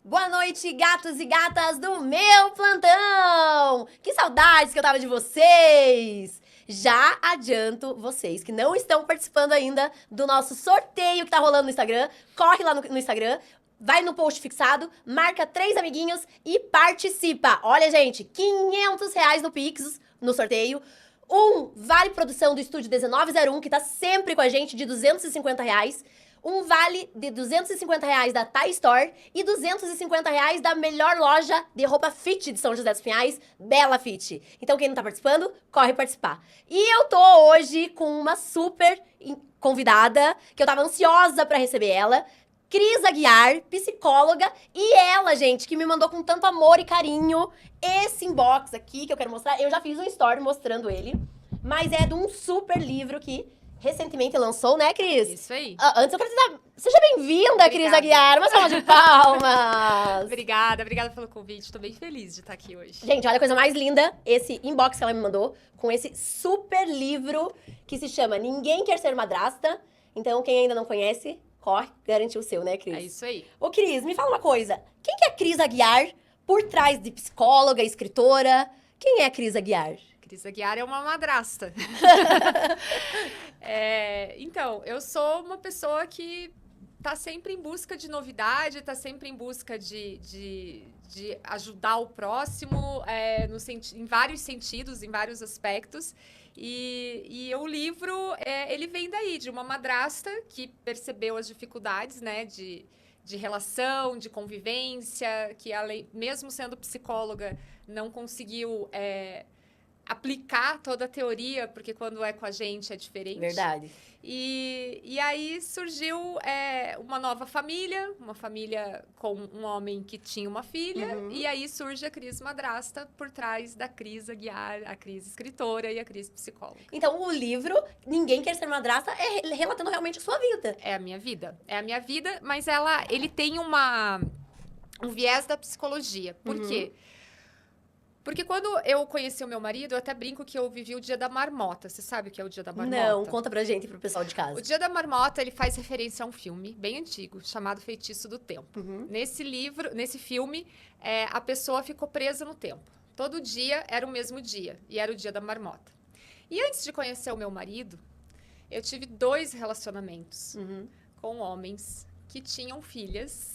Boa noite, gatos e gatas do meu plantão! Que saudades que eu tava de vocês! Já adianto vocês que não estão participando ainda do nosso sorteio que tá rolando no Instagram. Corre lá no Instagram, vai no post fixado, marca 3 amiguinhos e participa. Olha, gente, R$ 500 no Pix no sorteio. Um vale produção do Estúdio 1901, que tá sempre com a gente, de R$ 250. Um vale de R$ 250 da Thai Store e R$ 250 da melhor loja de roupa fit de São José dos Pinhais, Bela Fit. Então, quem não tá participando, corre participar. E eu tô hoje com uma super convidada, que eu tava ansiosa pra receber ela, Cris Aguiar, psicóloga, e ela, gente, que me mandou com tanto amor e carinho esse inbox aqui, que eu quero mostrar. Eu já fiz um story mostrando ele, mas é de um super livro que recentemente lançou, né, Cris? Isso aí. Antes eu quero dizer, seja bem-vinda, Cris Aguiar. Uma salva de palmas. Obrigada pelo convite. Tô bem feliz de estar aqui hoje. Gente, olha a coisa mais linda, esse inbox que ela me mandou, com esse super livro que se chama Ninguém Quer Ser Madrasta. Então, quem ainda não conhece, corre, garante o seu, né, Cris? É isso aí. Ô, Cris, me fala uma coisa. Quem que é a Cris Aguiar por trás de psicóloga, escritora? Quem é a Cris Aguiar? Cris Aguiar é uma madrasta. Então, eu sou uma pessoa que tá sempre em busca de novidade, tá sempre em busca de ajudar o próximo, em vários sentidos, em vários aspectos. E o livro, ele vem daí, de uma madrasta que percebeu as dificuldades, né, de relação, de convivência, que mesmo sendo psicóloga, não conseguiu aplicar toda a teoria, porque quando é com a gente é diferente. Verdade. E aí surgiu uma nova família, uma família com um homem que tinha uma filha, e aí surge a Cris Madrasta por trás da Cris Aguiar, a Cris escritora e a Cris psicóloga. Então, o livro Ninguém Quer Ser Madrasta é relatando realmente a sua vida. É a minha vida, mas ele tem um viés da psicologia. Por quê? Porque quando eu conheci o meu marido, eu até brinco que eu vivi o Dia da Marmota. Você sabe o que é o Dia da Marmota? Não, conta pra gente, pro pessoal de casa. O Dia da Marmota, ele faz referência a um filme bem antigo, chamado Feitiço do Tempo. Nesse filme, a pessoa ficou presa no tempo. Todo dia era o mesmo dia, e era o Dia da Marmota. E antes de conhecer o meu marido, eu tive 2 relacionamentos com homens que tinham filhas,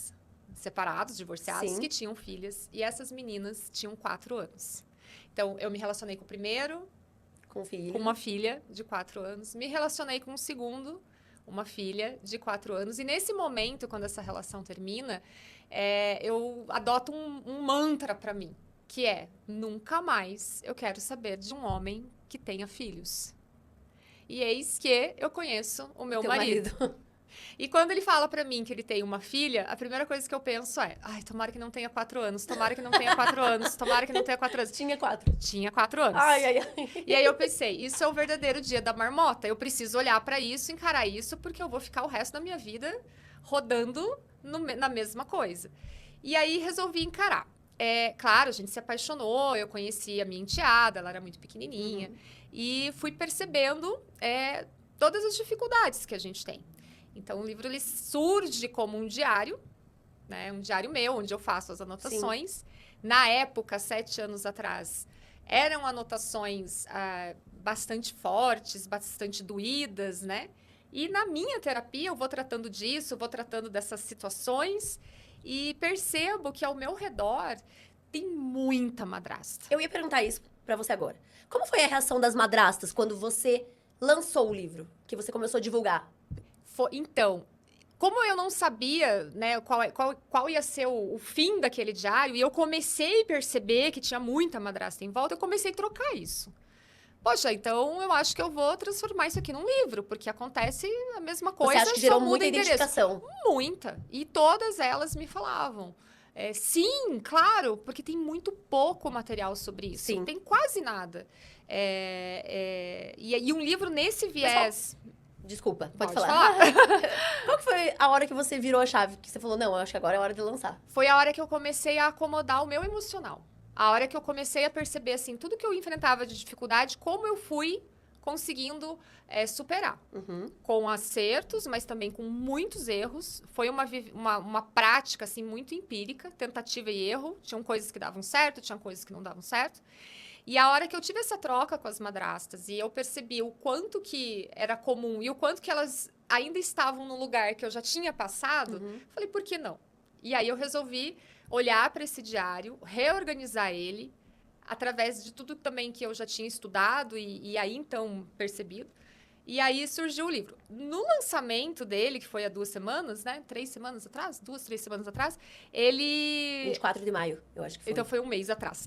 separados, divorciados, Sim. que tinham filhas, e essas meninas tinham 4 anos. Então, eu me relacionei com o primeiro, Com filho. com uma filha de 4 anos, me relacionei com o segundo, uma filha de 4 anos, e nesse momento, quando essa relação termina, eu adoto um mantra pra mim, que é: nunca mais eu quero saber de um homem que tenha filhos. E eis que eu conheço o meu marido. E quando ele fala pra mim que ele tem uma filha, a primeira coisa que eu penso é: ai, tomara que não tenha 4 anos, tomara que não tenha 4 anos, tomara que não tenha 4 anos. Tinha 4. Tinha 4 anos. Ai. E aí eu pensei, isso é o verdadeiro Dia da Marmota. Eu preciso olhar pra isso, encarar isso, porque eu vou ficar o resto da minha vida rodando na mesma coisa. E aí resolvi encarar. Claro, a gente se apaixonou, eu conheci a minha enteada, ela era muito pequenininha. E fui percebendo todas as dificuldades que a gente tem. Então, o livro ele surge como um diário, né? Um diário meu, onde eu faço as anotações. Sim. Na época, 7 anos atrás, eram anotações bastante fortes, bastante doídas, né? E na minha terapia, eu vou tratando disso, vou tratando dessas situações e percebo que ao meu redor tem muita madrasta. Eu ia perguntar isso pra você agora. Como foi a reação das madrastas quando você lançou o livro, que você começou a divulgar? Então, como eu não sabia, né, qual ia ser o fim daquele diário, e eu comecei a perceber que tinha muita madrasta em volta, eu comecei a trocar isso. Poxa, então eu acho que eu vou transformar isso aqui num livro, porque acontece a mesma coisa. Você acha que gerou muita identificação? Muita. E todas elas me falavam. Sim, claro, porque tem muito pouco material sobre isso. Sim. Tem quase nada. E um livro nesse viés... Desculpa, pode falar. Qual que foi a hora que você virou a chave? Que você falou, não, eu acho que agora é hora de lançar. Foi a hora que eu comecei a acomodar o meu emocional. A hora que eu comecei a perceber, assim, tudo que eu enfrentava de dificuldade, como eu fui conseguindo superar. Uhum. Com acertos, mas também com muitos erros. Foi uma prática, assim, muito empírica, tentativa e erro. Tinham coisas que davam certo, tinham coisas que não davam certo. E a hora que eu tive essa troca com as madrastas e eu percebi o quanto que era comum e o quanto que elas ainda estavam no lugar que eu já tinha passado, falei, por que não? E aí eu resolvi olhar para esse diário, reorganizar ele, através de tudo também que eu já tinha estudado e aí então percebido. E aí surgiu o livro. No lançamento dele, que foi há 2 semanas, né? 3 semanas atrás? 2, 3 semanas atrás, ele... 24 de maio, eu acho que foi. Então foi um mês atrás.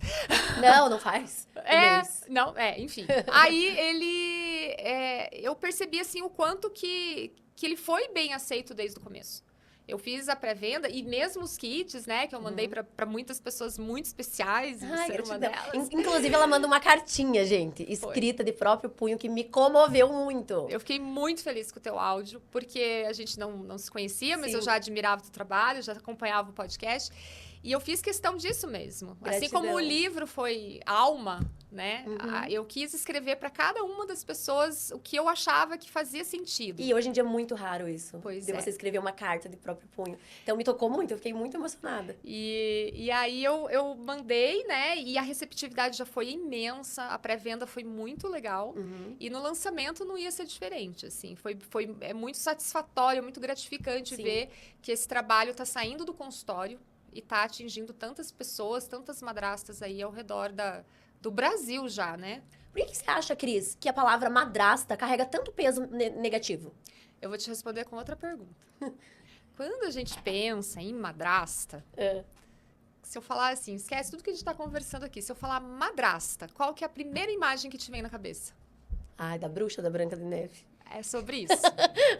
Não faz. Um mês. Enfim. Aí eu percebi, assim, o quanto que ele foi bem aceito desde o começo. Eu fiz a pré-venda e mesmo os kits, né, que eu mandei pra muitas pessoas muito especiais, e Ai, ser uma gratidão. delas. Inclusive, ela manda uma cartinha, gente, escrita de próprio punho, que me comoveu muito. Eu fiquei muito feliz com o teu áudio, porque a gente não se conhecia, mas Sim. eu já admirava o teu trabalho, já acompanhava o podcast. E eu fiz questão disso mesmo. Gratidão. Assim como o livro foi alma, né? Eu quis escrever para cada uma das pessoas o que eu achava que fazia sentido. E hoje em dia é muito raro isso. Pois de você escrever uma carta de próprio punho. Então me tocou muito, eu fiquei muito emocionada. E aí eu mandei, né? E a receptividade já foi imensa, a pré-venda foi muito legal. E no lançamento não ia ser diferente, assim. É muito satisfatório, muito gratificante ver que esse trabalho está saindo do consultório e está atingindo tantas pessoas, tantas madrastas aí ao redor do Brasil já, né? Por que você acha, Cris, que a palavra madrasta carrega tanto peso negativo? Eu vou te responder com outra pergunta. Quando a gente pensa em madrasta, se eu falar assim, esquece tudo que a gente está conversando aqui. Se eu falar madrasta, qual que é a primeira imagem que te vem na cabeça? Ai, da bruxa da Branca de Neve. É sobre isso.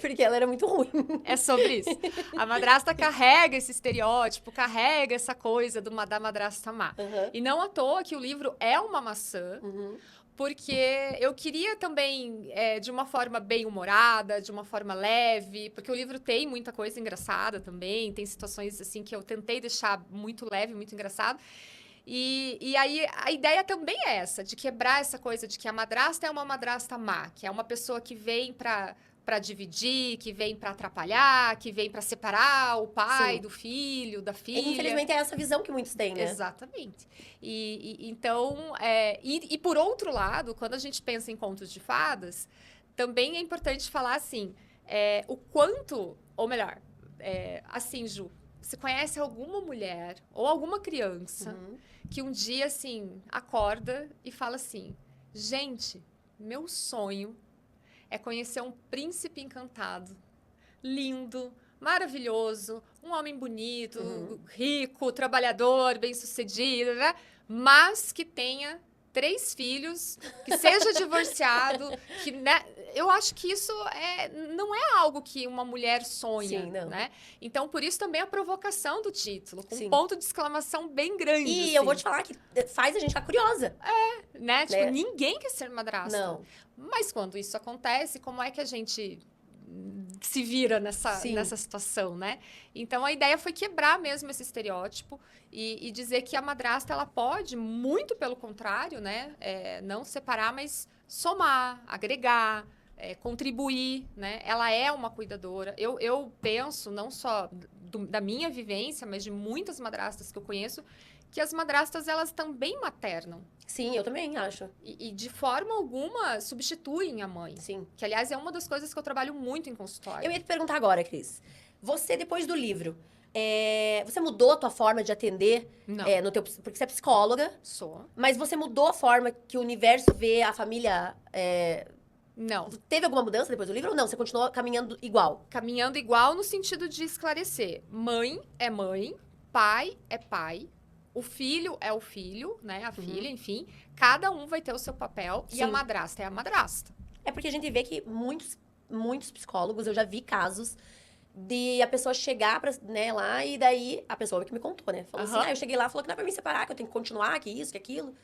Porque ela era muito ruim. É sobre isso. A madrasta carrega esse estereótipo, carrega essa coisa da madrasta má. E não à toa que o livro é uma maçã, porque eu queria também, de uma forma bem humorada, de uma forma leve, porque o livro tem muita coisa engraçada também, tem situações assim que eu tentei deixar muito leve, muito engraçado. E aí a ideia também é essa, de quebrar essa coisa de que a madrasta é uma madrasta má, que é uma pessoa que vem para dividir, que vem para atrapalhar, que vem para separar o pai do filho, da filha. Infelizmente é essa visão que muitos têm, né? Exatamente. Então, por outro lado, quando a gente pensa em contos de fadas, também é importante falar assim, o quanto, ou melhor, assim, Ju, você conhece alguma mulher ou alguma criança que um dia, assim, acorda e fala assim, gente, meu sonho é conhecer um príncipe encantado, lindo, maravilhoso, um homem bonito, rico, trabalhador, bem-sucedido, né? Mas que tenha 3 filhos, que seja divorciado, que, né? Eu acho que isso não é algo que uma mulher sonha, né? Então, por isso também a provocação do título, com um ponto de exclamação bem grande. E assim. eu vou te falar que faz a gente ficar curiosa. Né? Tipo, ninguém quer ser madrasta. Não. Mas quando isso acontece, como é que a gente se vira nessa situação, né? Então, a ideia foi quebrar mesmo esse estereótipo e dizer que a madrasta, ela pode, muito pelo contrário, né? Não separar, mas somar, agregar, contribuir, né? Ela é uma cuidadora. Eu penso, não só da minha vivência, mas de muitas madrastas que eu conheço, que as madrastas, elas também maternam. Sim, eu também acho. E de forma alguma substituem a mãe. Sim. Que, aliás, é uma das coisas que eu trabalho muito em consultório. Eu ia te perguntar agora, Cris. Você, depois do livro, você mudou a tua forma de atender? Não. Porque você é psicóloga. Sou. Mas você mudou a forma que o universo vê a família? Não. Teve alguma mudança depois do livro ou não? Você continuou caminhando igual? Caminhando igual no sentido de esclarecer. Mãe é mãe, pai é pai. O filho é o filho, né? A filha, enfim. Cada um vai ter o seu papel. Sim. E a madrasta é a madrasta. É porque a gente vê que muitos psicólogos, eu já vi casos de a pessoa chegar lá e daí a pessoa que me contou, né? Falou assim, eu cheguei lá, falou que não é pra me separar, que eu tenho que continuar, que isso, que aquilo.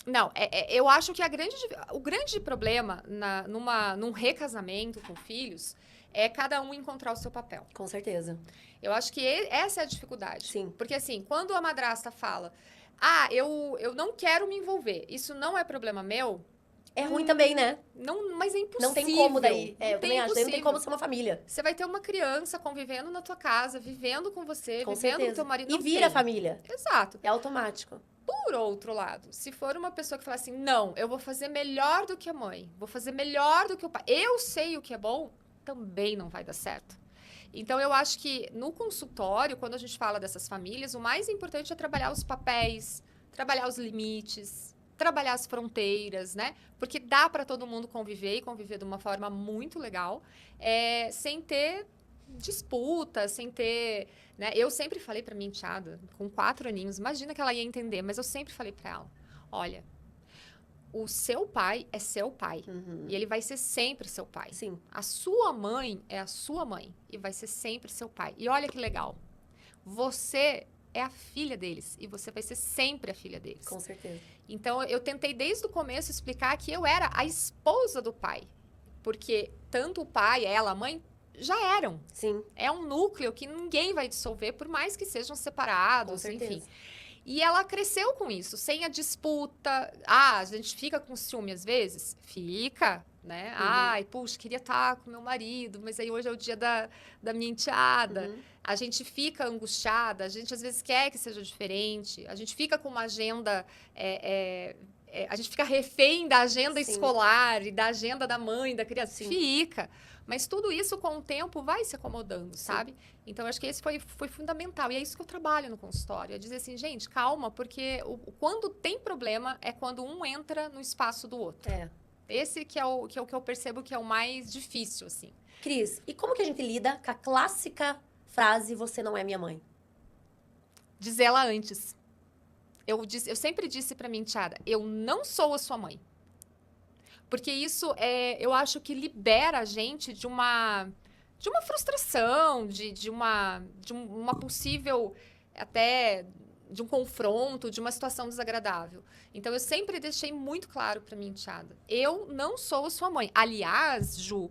Não, eu acho que o grande problema num recasamento com filhos é cada um encontrar o seu papel. Com certeza. Eu acho que essa é a dificuldade. Sim. Porque, assim, quando a madrasta fala, eu não quero me envolver, isso não é problema meu, É ruim também, né? Não, mas é impossível. Não tem como daí. Não Eu também acho. Daí não tem impossível. como ser uma família. Você vai ter uma criança convivendo na tua casa, vivendo com você, Com vivendo certeza. com teu marido. E Não vira tem. família. Exato. É automático. Por outro lado, se for uma pessoa que fala assim, não, eu vou fazer melhor do que a mãe, vou fazer melhor do que o pai, eu sei o que é bom, também não vai dar certo. Então, eu acho que no consultório, quando a gente fala dessas famílias, o mais importante é trabalhar os papéis, trabalhar os limites, trabalhar as fronteiras, né? Porque dá para todo mundo conviver e conviver de uma forma muito legal, sem ter disputa, sem ter... Né? Eu sempre falei para minha enteada, com 4 aninhos, imagina que ela ia entender, mas eu sempre falei para ela, olha, o seu pai é seu pai. E ele vai ser sempre seu pai. Sim. A sua mãe é a sua mãe. E vai ser sempre seu pai. E olha que legal. Você é a filha deles. E você vai ser sempre a filha deles. Com certeza. Então, eu tentei desde o começo explicar que eu era a esposa do pai. Porque tanto o pai, ela, a mãe, já eram. Sim. É um núcleo que ninguém vai dissolver, por mais que sejam separados, Com certeza. enfim. E ela cresceu com isso, sem a disputa. Ah, a gente fica com ciúme às vezes? Fica, né? Ai, puxa, queria estar com meu marido, mas aí hoje é o dia da minha enteada. A gente fica angustiada, a gente às vezes quer que seja diferente, a gente fica com uma agenda... a gente fica refém da agenda Sim. escolar e da agenda da mãe, da criança. Sim. Fica. Mas tudo isso, com o tempo, vai se acomodando, sabe? Então, eu acho que esse foi fundamental. E é isso que eu trabalho no consultório. É dizer assim, gente, calma, porque quando tem problema, é quando um entra no espaço do outro. Esse que é o que eu percebo que é o mais difícil, assim. Cris, e como que a gente lida com a clássica frase, você não é minha mãe? Diz ela antes. Eu sempre disse pra minha enteada, eu não sou a sua mãe. Porque isso, eu acho que libera a gente de uma frustração, de uma possível, até, de um confronto, de uma situação desagradável. Então, eu sempre deixei muito claro para minha enteada. Eu não sou a sua mãe. Aliás, Ju,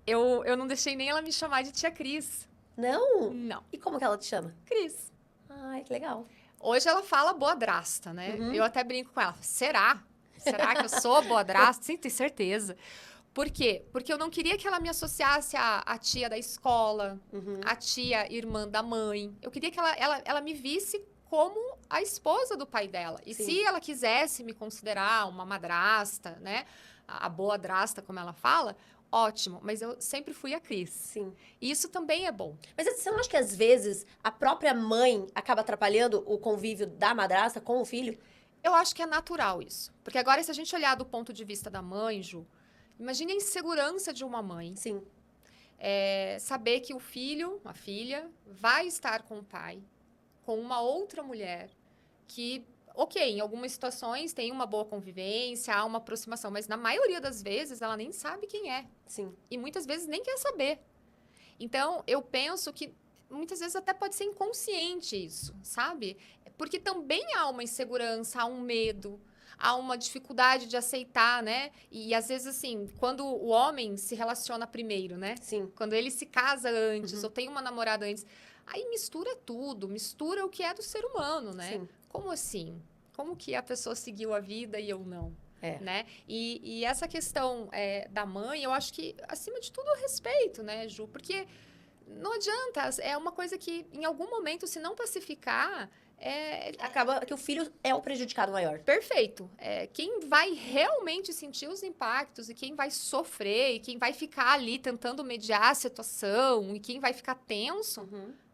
eu não deixei nem ela me chamar de tia Cris. Não? Não. E como que ela te chama? Cris. Ai, que legal. Hoje ela fala boadrasta, né? Eu até brinco com ela. Será? Será que eu sou boadrasta? Sim, tenho certeza. Por quê? Porque eu não queria que ela me associasse à tia da escola, à tia irmã da mãe. Eu queria que ela me visse como a esposa do pai dela. E se ela quisesse me considerar uma madrasta, né? A boadrasta, como ela fala, ótimo. Mas eu sempre fui a Cris. Sim. E isso também é bom. Mas você não acha que, às vezes, a própria mãe acaba atrapalhando o convívio da madrasta com o filho? Eu acho que é natural isso. Porque agora, se a gente olhar do ponto de vista da mãe, Ju, imagine a insegurança de uma mãe. Sim. Saber que o filho, a filha, vai estar com o pai, com uma outra mulher, que, ok, em algumas situações tem uma boa convivência, há uma aproximação, mas na maioria das vezes ela nem sabe quem é. Sim. E muitas vezes nem quer saber. Então, eu penso que muitas vezes até pode ser inconsciente isso, sabe? Porque também há uma insegurança, há um medo, há uma dificuldade de aceitar, né? E às vezes, assim, quando o homem se relaciona primeiro, né? Sim. Quando ele se casa antes, ou tem uma namorada antes, aí mistura tudo, mistura o que é do ser humano, né? Sim. Como assim? Como que a pessoa seguiu a vida e eu não? Né? E essa questão da mãe, eu acho que, acima de tudo, o respeito, né, Ju? Porque não adianta, é uma coisa que, em algum momento, se não pacificar... Acaba que o filho é o prejudicado maior. Perfeito. Quem vai realmente sentir os impactos e quem vai sofrer e quem vai ficar ali tentando mediar a situação e quem vai ficar tenso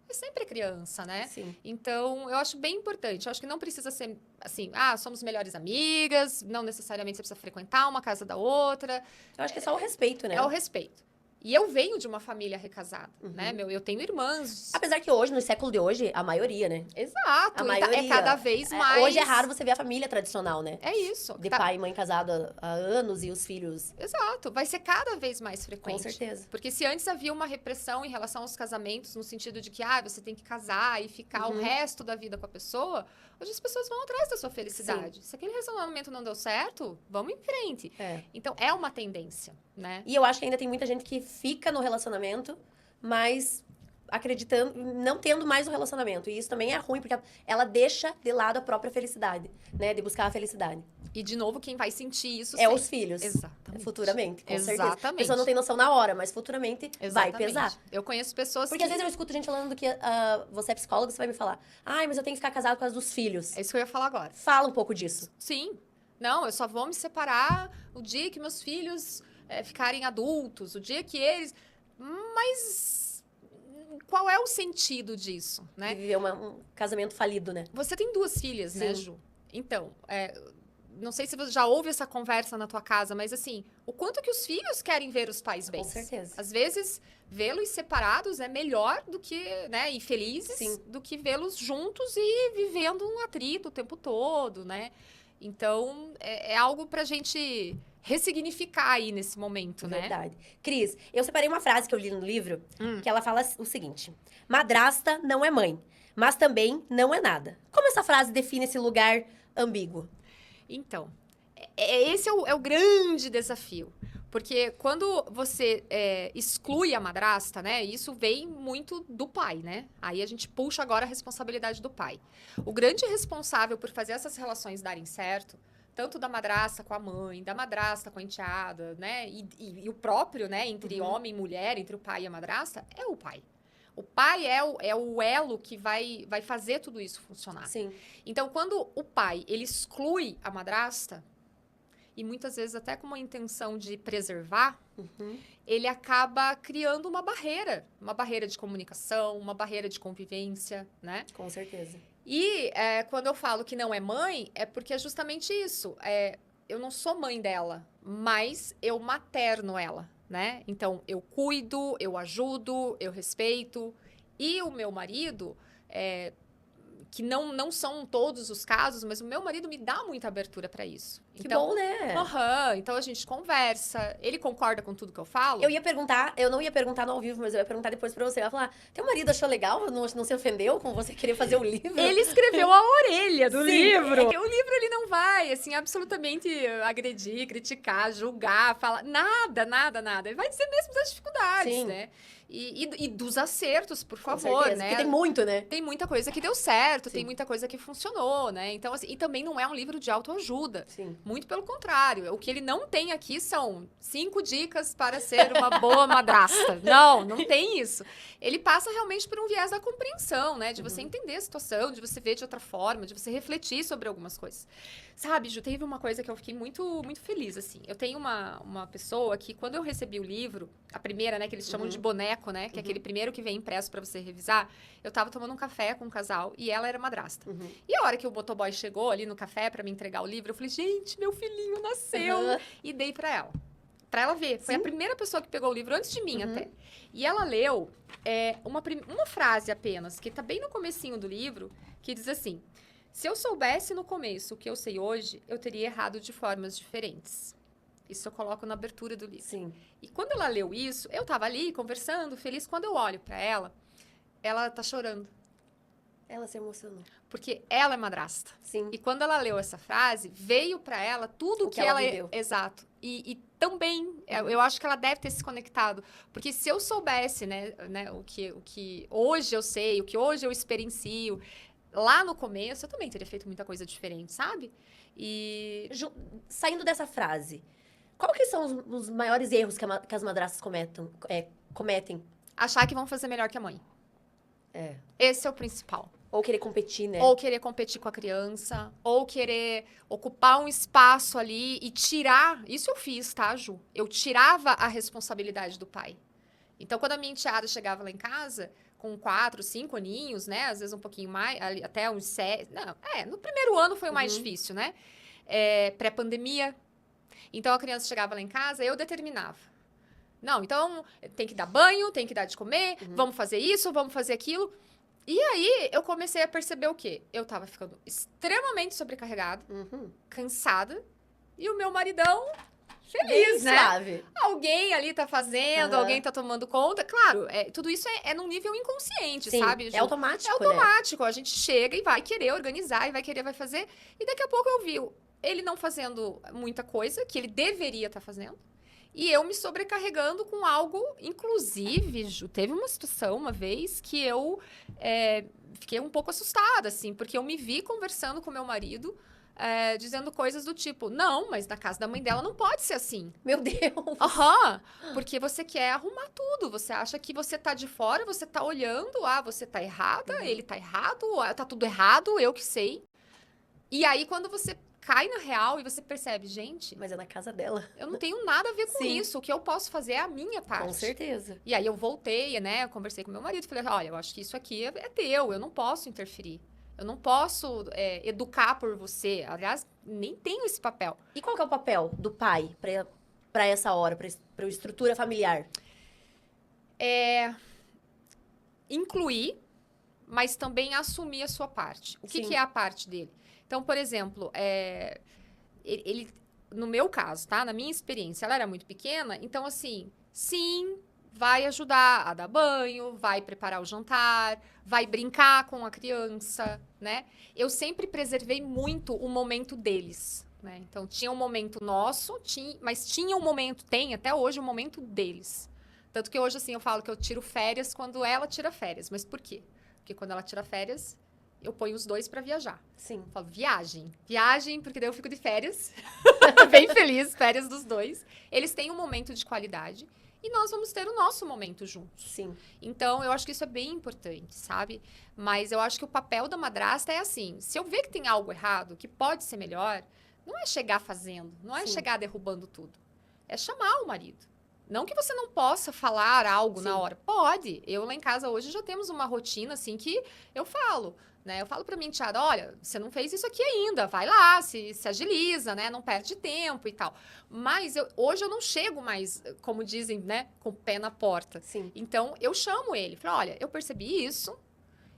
é sempre a criança, né? Sim. Então, eu acho bem importante. Eu acho que não precisa ser assim, somos melhores amigas, não necessariamente você precisa frequentar uma casa da outra. Eu acho que é só o respeito, né? É o respeito. E eu venho de uma família recasada, né? Eu tenho irmãs. Apesar que hoje, no século de hoje, a maioria, né? Exato. A maioria. É cada vez mais... Hoje é raro você ver a família tradicional, né? É isso. De pai e mãe casado há anos e os filhos... Exato. Vai ser cada vez mais frequente. Com certeza. Porque se antes havia uma repressão em relação aos casamentos, no sentido de que, você tem que casar e ficar o resto da vida com a pessoa, hoje as pessoas vão atrás da sua felicidade. Sim. Se aquele relacionamento não deu certo, vamos em frente. Então, é uma tendência, né? E eu acho que ainda tem muita gente que fica no relacionamento, mas acreditando, não tendo mais o relacionamento. E isso também é ruim, porque ela deixa de lado a própria felicidade, né? De buscar a felicidade. E, de novo, quem vai sentir isso É os filhos. Exatamente. Futuramente, com certeza. A Exatamente. pessoa não tem noção na hora, mas futuramente vai Exatamente. pesar. Eu conheço pessoas Porque às vezes eu escuto gente falando que você é psicóloga, você vai me falar, ai, mas eu tenho que ficar casado por causa dos filhos. É isso que eu ia falar agora. Fala um pouco disso. Sim. Não, eu só vou me separar o dia que meus filhos ficarem adultos, o dia que eles... Mas qual é o sentido disso, né? Viver um casamento falido, né? Você tem 2 filhas, né, Sim. Ju? Então, não sei se você já ouve essa conversa na tua casa, mas assim, o quanto que os filhos querem ver os pais bem. Com certeza. Às vezes, vê-los separados é melhor do que, né, e felizes, Sim. do que vê-los juntos e vivendo um atrito o tempo todo, né? Então, é algo pra gente ressignificar aí nesse momento, né? Verdade. Cris, eu separei uma frase que eu li no livro, que ela fala o seguinte: madrasta não é mãe, mas também não é nada. Como essa frase define esse lugar ambíguo? Então, esse é o grande desafio. Porque quando você exclui a madrasta, né? Isso vem muito do pai, né? Aí a gente puxa agora a responsabilidade do pai. O grande responsável por fazer essas relações darem certo, tanto da madrasta com a mãe, da madrasta com a enteada, né? E o próprio, né? Entre homem e mulher, entre o pai e a madrasta, é o pai. O pai é o elo que vai fazer tudo isso funcionar. Sim. Então, quando o pai, ele exclui a madrasta, e muitas vezes até com uma intenção de preservar, ele acaba criando uma barreira de comunicação, uma barreira de convivência, né? Com certeza. E quando eu falo que não é mãe, é porque é justamente isso. Eu não sou mãe dela, mas eu materno ela, né? Então, eu cuido, eu ajudo, eu respeito. E o meu marido, que não são todos os casos, mas o meu marido me dá muita abertura para isso. Que Então, bom, né? Então a gente conversa, ele concorda com tudo que eu falo. Eu não ia perguntar no ao vivo, mas eu ia perguntar depois pra você. Eu ia falar, teu marido achou legal? Não se ofendeu com você querer fazer o livro? Ele escreveu a orelha do Sim, livro. O livro, ele não vai, assim, absolutamente agredir, criticar, julgar, falar, nada. Ele vai dizer mesmo das dificuldades, Sim. né? E dos acertos, por Com favor, certeza, né? porque tem muito, né? Tem muita coisa que deu certo, Sim. tem muita coisa que funcionou, né? Então, assim, e também não é um livro de autoajuda. Sim. Muito pelo contrário. O que ele não tem aqui são 5 dicas para ser uma boa madrasta. Não tem isso. Ele passa realmente por um viés da compreensão, né? De você entender a situação, de você ver de outra forma, de você refletir sobre algumas coisas. Sabe, Ju, teve uma coisa que eu fiquei muito, muito feliz, assim. Eu tenho uma pessoa que, quando eu recebi o livro, a primeira, né, que eles chamam de boneco, né? Que é aquele primeiro que vem impresso pra você revisar. Eu tava tomando um café com um casal e ela era madrasta. E a hora que o motoboy chegou ali no café pra me entregar o livro, eu falei, gente, meu filhinho nasceu. E dei pra ela ver. Foi a primeira pessoa que pegou o livro, antes de mim até. E ela leu uma frase apenas, que tá bem no comecinho do livro, que diz assim: se eu soubesse no começo o que eu sei hoje, eu teria errado de formas diferentes. Isso eu coloco na abertura do livro. Sim. E quando ela leu isso, eu tava ali conversando, feliz. Quando eu olho pra ela tá chorando. Ela se emocionou. Porque ela é madrasta. Sim. E quando ela leu essa frase, veio pra ela tudo O que que ela ela... viveu. Exato. E também, eu acho que ela deve ter se conectado. Porque se eu soubesse, né o que hoje eu sei, o que hoje eu experiencio, lá no começo, eu também teria feito muita coisa diferente, sabe? E... Saindo dessa frase, qual que são os maiores erros que as madrastas cometem? achar que vão fazer melhor que a mãe. É. Esse é o principal. Ou querer competir, né? Ou querer competir com a criança, ou querer ocupar um espaço ali e tirar... Isso eu fiz, tá, Ju? Eu tirava a responsabilidade do pai. Então, quando a minha enteada chegava lá em casa, com 4, 5 aninhos, né? Às vezes um pouquinho mais, até uns 7... Não, no primeiro ano foi o mais difícil, né? Pré-pandemia. Então, a criança chegava lá em casa, eu determinava. Não, então, tem que dar banho, tem que dar de comer, vamos fazer isso, vamos fazer aquilo... E aí, eu comecei a perceber o quê? Eu tava ficando extremamente sobrecarregada, cansada, e o meu maridão feliz, né? Suave. Alguém ali tá fazendo, alguém tá tomando conta. Claro, tudo isso é num nível inconsciente, Sim, sabe? Ju? é automático, É automático. A gente chega e vai querer organizar, e vai fazer. E daqui a pouco eu vi ele não fazendo muita coisa que ele deveria estar fazendo. E eu me sobrecarregando com algo, inclusive, Ju, teve uma situação uma vez que eu fiquei um pouco assustada, assim, porque eu me vi conversando com meu marido dizendo coisas do tipo, não, mas na casa da mãe dela não pode ser assim. Meu Deus. Aham, porque você quer arrumar tudo. Você acha que você tá de fora, você tá olhando, você tá errada, ele tá errado, tá tudo errado, eu que sei. E aí, quando você cai na real e você percebe, gente, Mas é na casa dela. eu não tenho nada a ver com Sim. isso. O que eu posso fazer é a minha parte. Com certeza. E aí eu voltei, né? Eu conversei com meu marido, falei, olha, eu acho que isso aqui é teu, eu não posso interferir. Eu não posso educar por você. Aliás, nem tenho esse papel. E qual que é o papel do pai pra essa hora, pra estrutura familiar? Incluir, mas também assumir a sua parte. O que Sim. é a parte dele? Então, por exemplo, ele, no meu caso, tá? Na minha experiência, ela era muito pequena, então, assim, sim, vai ajudar a dar banho, vai preparar o jantar, vai brincar com a criança, né? Eu sempre preservei muito o momento deles, né? Então, tinha um momento nosso, mas tinha um momento, tem até hoje um momento deles. Tanto que hoje, assim, eu falo que eu tiro férias quando ela tira férias. Mas por quê? Porque quando ela tira férias, eu ponho os dois pra viajar. Sim. Eu falo, viagem, porque daí eu fico de férias. Bem feliz, férias dos dois. Eles têm um momento de qualidade e nós vamos ter o nosso momento juntos. Sim. Então, eu acho que isso é bem importante, sabe? Mas eu acho que o papel da madrasta é assim, se eu ver que tem algo errado, que pode ser melhor, não é chegar fazendo, não é Sim. chegar derrubando tudo. É chamar o marido. Não que você não possa falar algo Sim. na hora. Pode. Eu lá em casa hoje já temos uma rotina, assim, que eu falo, né? Eu falo pra minha enteada, olha, você não fez isso aqui ainda, vai lá, se agiliza, né? Não perde tempo e tal. Mas hoje eu não chego mais, como dizem, né? Com o pé na porta. Sim. Então, eu chamo ele. Falo, olha, eu percebi isso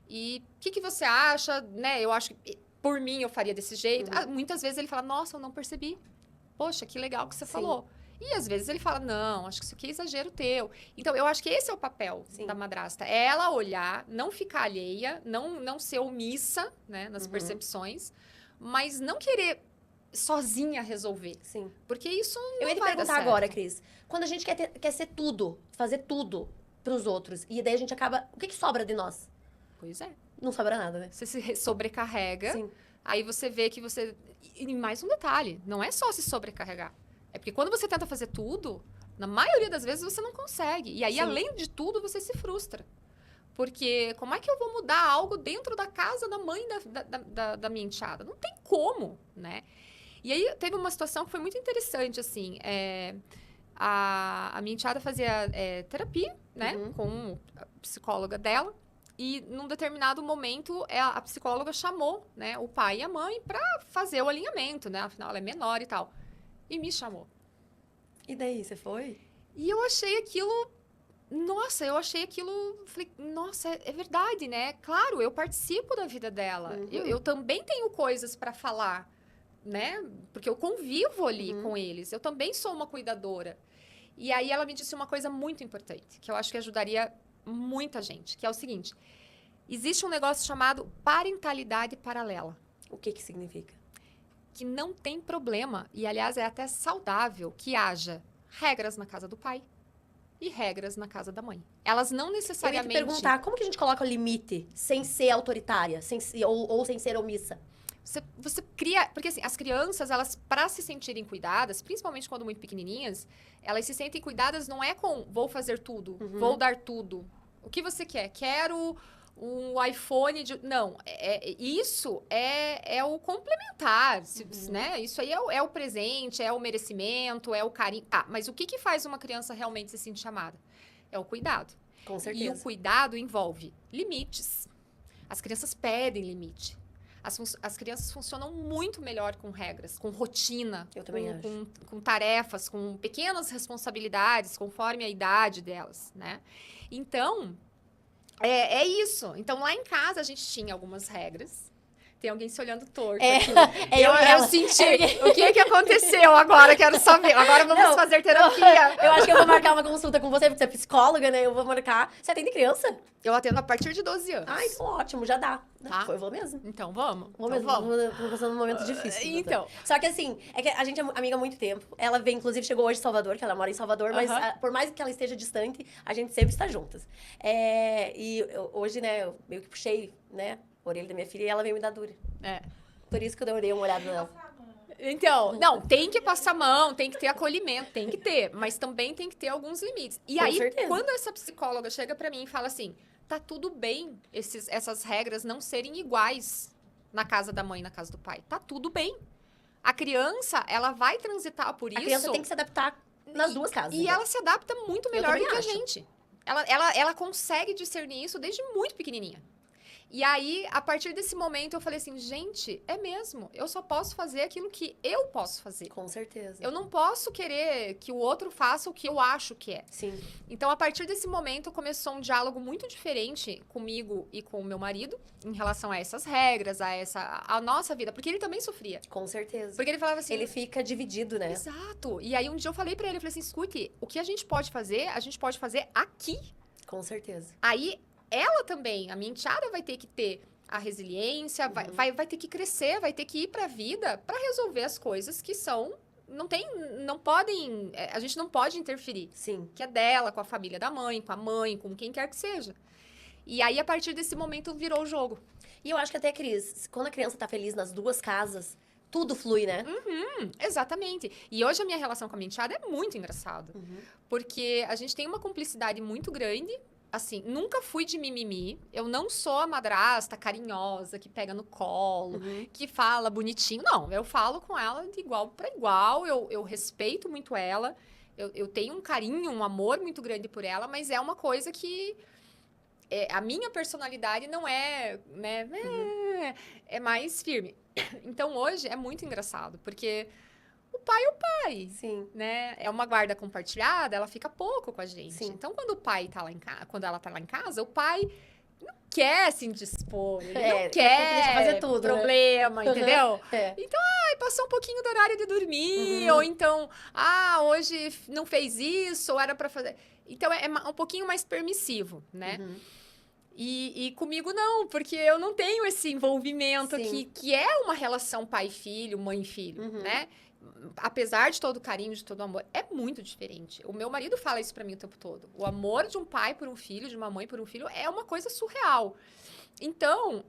e o que você acha, né? Eu acho que por mim eu faria desse jeito. Muitas vezes ele fala, nossa, eu não percebi. Poxa, que legal que você falou. E às vezes ele fala, não, acho que isso aqui é exagero teu. Então, eu acho que esse é o papel da madrasta. É ela olhar, não ficar alheia, não ser omissa, né, nas percepções, mas não querer sozinha resolver. Sim. Porque isso não Eu ia te vai dar perguntar certo. agora, Cris. Quando a gente quer ser tudo, fazer tudo pros outros, e daí a gente acaba... O que sobra de nós? Pois é. Não sobra nada, né? Você se sobrecarrega, Sim. aí você vê que você... E mais um detalhe, não é só se sobrecarregar. É porque quando você tenta fazer tudo, na maioria das vezes você não consegue. E aí, Sim. além de tudo, você se frustra. Porque como é que eu vou mudar algo dentro da casa da mãe da minha enteada? Não tem como, né? E aí, teve uma situação que foi muito interessante, assim. A minha enteada fazia terapia, né? Com a psicóloga dela. E, num determinado momento, a psicóloga chamou, né, o pai e a mãe para fazer o alinhamento, né? Afinal, ela é menor e tal. E me chamou. E daí, você foi? E eu achei aquilo... Nossa, falei, nossa, é verdade, né? Claro, eu participo da vida dela. Eu também tenho coisas para falar, né? Porque eu convivo ali com eles. Eu também sou uma cuidadora. E aí ela me disse uma coisa muito importante, que eu acho que ajudaria muita gente, que é o seguinte. Existe um negócio chamado parentalidade paralela. O que significa? Que não tem problema, e aliás é até saudável, que haja regras na casa do pai e regras na casa da mãe. Elas não necessariamente... Eu ia te perguntar, como que a gente coloca o limite sem ser autoritária, ou sem ser omissa? Você cria... Porque assim, as crianças, elas, para se sentirem cuidadas, principalmente quando muito pequenininhas, elas se sentem cuidadas não é com vou fazer tudo, vou dar tudo. O que você quer? Quero... um iPhone Não, isso é o complementar, né? Isso aí é o presente, é o merecimento, é o carinho. Mas o que faz uma criança realmente se sentir amada? É o cuidado. Com certeza. E o cuidado envolve limites. As crianças pedem limite. As crianças funcionam muito melhor com regras, com rotina. Eu também acho. Com tarefas, com pequenas responsabilidades, conforme a idade delas, né? Então... É isso. Então, lá em casa, a gente tinha algumas regras. Tem alguém se olhando torto aqui. Eu senti. O que aconteceu agora? Quero saber. Agora vamos fazer terapia. Eu acho que eu vou marcar uma consulta com você, porque você é psicóloga, né? Eu vou marcar. Você atende criança? Eu atendo a partir de 12 anos. Ah, então ótimo, já dá. Tá. Eu vou mesmo. Então, vamos. Vou mesmo. Vou passando um momento difícil. Então. Só que assim, é que a gente é amiga há muito tempo. Ela veio, inclusive, chegou hoje em Salvador, que ela mora em Salvador, mas por mais que ela esteja distante, a gente sempre está juntas. Hoje, né, eu meio que puxei, né, a orelha da minha filha e ela veio me dar dura. Por isso que eu dei uma olhada nela. Então, não, tem que passar a mão, tem que ter acolhimento, tem que ter, mas também tem que ter alguns limites. E Com aí, certeza. quando essa psicóloga chega pra mim e fala assim, tá tudo bem essas regras não serem iguais na casa da mãe e na casa do pai. Tá tudo bem. A criança, ela vai transitar por A isso. criança tem que se adaptar nas duas casas. E então. ela se adapta muito melhor do também que a acho. gente. Ela consegue discernir isso desde muito pequenininha. E aí, a partir desse momento, eu falei assim, gente, é mesmo. Eu só posso fazer aquilo que eu posso fazer. Com certeza. Eu não posso querer que o outro faça o que eu acho que é. Sim. Então, a partir desse momento, começou um diálogo muito diferente comigo e com o meu marido em relação a essas regras, a nossa vida. Porque ele também sofria. Com certeza. Porque ele falava assim... Ele fica dividido, né? Exato. E aí, um dia eu falei pra ele, eu falei assim, escute, o que a gente pode fazer aqui. Com certeza. Aí, ela também, a minha enteada vai ter que ter a resiliência, vai ter que crescer, vai ter que ir pra vida pra resolver as coisas que são... Não podem... A gente não pode interferir. Sim. Que é dela, com a família da mãe, com quem quer que seja. E aí, a partir desse momento, virou o jogo. E eu acho que até, Cris, quando a criança tá feliz nas duas casas, tudo flui, né? Exatamente. E hoje a minha relação com a minha enteada é muito engraçada. Porque a gente tem uma cumplicidade muito grande. Assim, nunca fui de mimimi. Eu não sou a madrasta carinhosa, que pega no colo, que fala bonitinho. Não, eu falo com ela de igual para igual. Eu respeito muito ela. Eu tenho um carinho, um amor muito grande por ela. Mas é uma coisa que... a minha personalidade não é... né, é mais firme. Então, hoje, é muito engraçado. Porque... O pai é o pai, Sim. né? É uma guarda compartilhada, ela fica pouco com a gente. Sim. Então, quando o pai tá lá em casa, quando ela tá lá em casa, o pai não quer se indispor, ele não tem que quer deixar fazer tudo, né? problema, entendeu? É. Então, passou um pouquinho do horário de dormir, ou então, hoje não fez isso, ou era pra fazer. Então, é um pouquinho mais permissivo, né? E comigo não, porque eu não tenho esse envolvimento que é uma relação pai-filho, mãe-filho, né? Apesar de todo o carinho, de todo o amor, é muito diferente. O meu marido fala isso pra mim o tempo todo. O amor de um pai por um filho, de uma mãe por um filho, é uma coisa surreal. Então,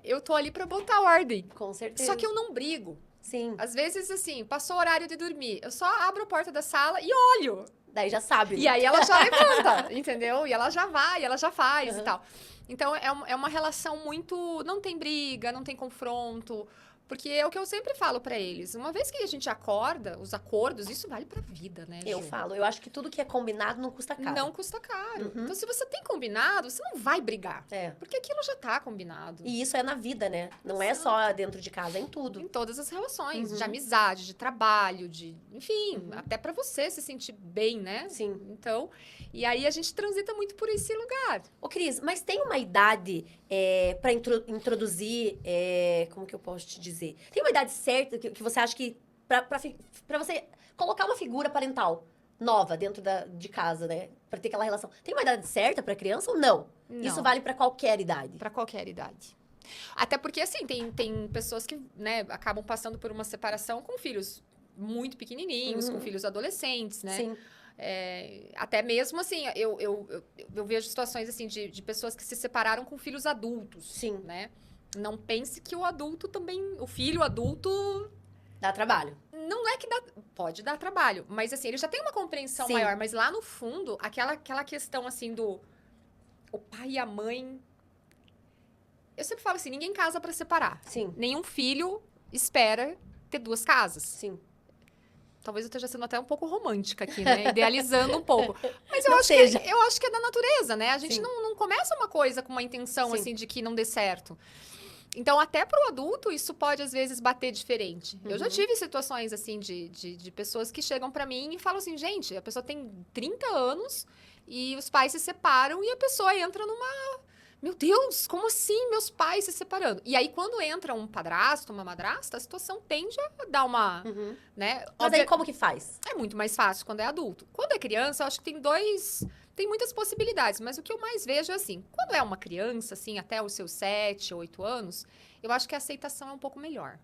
eu tô ali pra botar ordem. Com certeza. Só que eu não brigo. Sim. Às vezes, assim, passou o horário de dormir, eu só abro a porta da sala e olho. Daí já sabe. E aí ela já levanta, entendeu? E ela já vai, ela já faz e tal. Então, é uma relação muito... Não tem briga, não tem confronto. Porque é o que eu sempre falo pra eles. Uma vez que a gente acorda, os acordos, isso vale pra vida, né, Eu Ju? falo. Eu acho que tudo que é combinado não custa caro. Não custa caro. Então, se você tem combinado, você não vai brigar. É. Porque aquilo já tá combinado. E isso é na vida, né? Não é só dentro de casa, é em tudo. Em todas as relações. De amizade, de trabalho, enfim, até pra você se sentir bem, né? Sim. Então, e aí a gente transita muito por esse lugar. Ô, Cris, mas tem uma idade pra introduzir, como que eu posso te dizer? Tem uma idade certa que você acha que pra você colocar uma figura parental nova dentro de casa, né? Pra ter aquela relação. Tem uma idade certa pra criança ou não? Não. Isso vale pra qualquer idade. Pra qualquer idade. Até porque, assim, tem pessoas que, né, acabam passando por uma separação com filhos muito pequenininhos, com filhos adolescentes, né? Sim. Até mesmo, assim, eu vejo situações, assim, de pessoas que se separaram com filhos adultos, Sim. né? Não pense que o adulto também, o filho adulto... Dá trabalho. Não é que pode dar trabalho, mas assim, ele já tem uma compreensão Sim. maior, mas lá no fundo, aquela questão assim o pai e a mãe. Eu sempre falo assim, ninguém casa pra separar. Sim. Nenhum filho espera ter duas casas. Sim. Talvez eu esteja sendo até um pouco romântica aqui, né? Idealizando um pouco. Mas Não eu seja. acho que é da natureza, né? A gente Sim. não começa uma coisa com uma intenção, Sim. assim, de que não dê certo. Então, até pro adulto, isso pode, às vezes, bater diferente. Eu já tive situações, assim, de pessoas que chegam pra mim e falam assim, gente, a pessoa tem 30 anos e os pais se separam e a pessoa entra numa... Meu Deus, como assim meus pais se separando? E aí, quando entra um padrasto, uma madrasta, a situação tende a dar uma, né? Mas aí como que faz? É muito mais fácil quando é adulto. Quando é criança, eu acho que tem muitas possibilidades, mas o que eu mais vejo é assim, quando é uma criança, assim, até os seus 7, 8 anos, eu acho que a aceitação é um pouco melhor.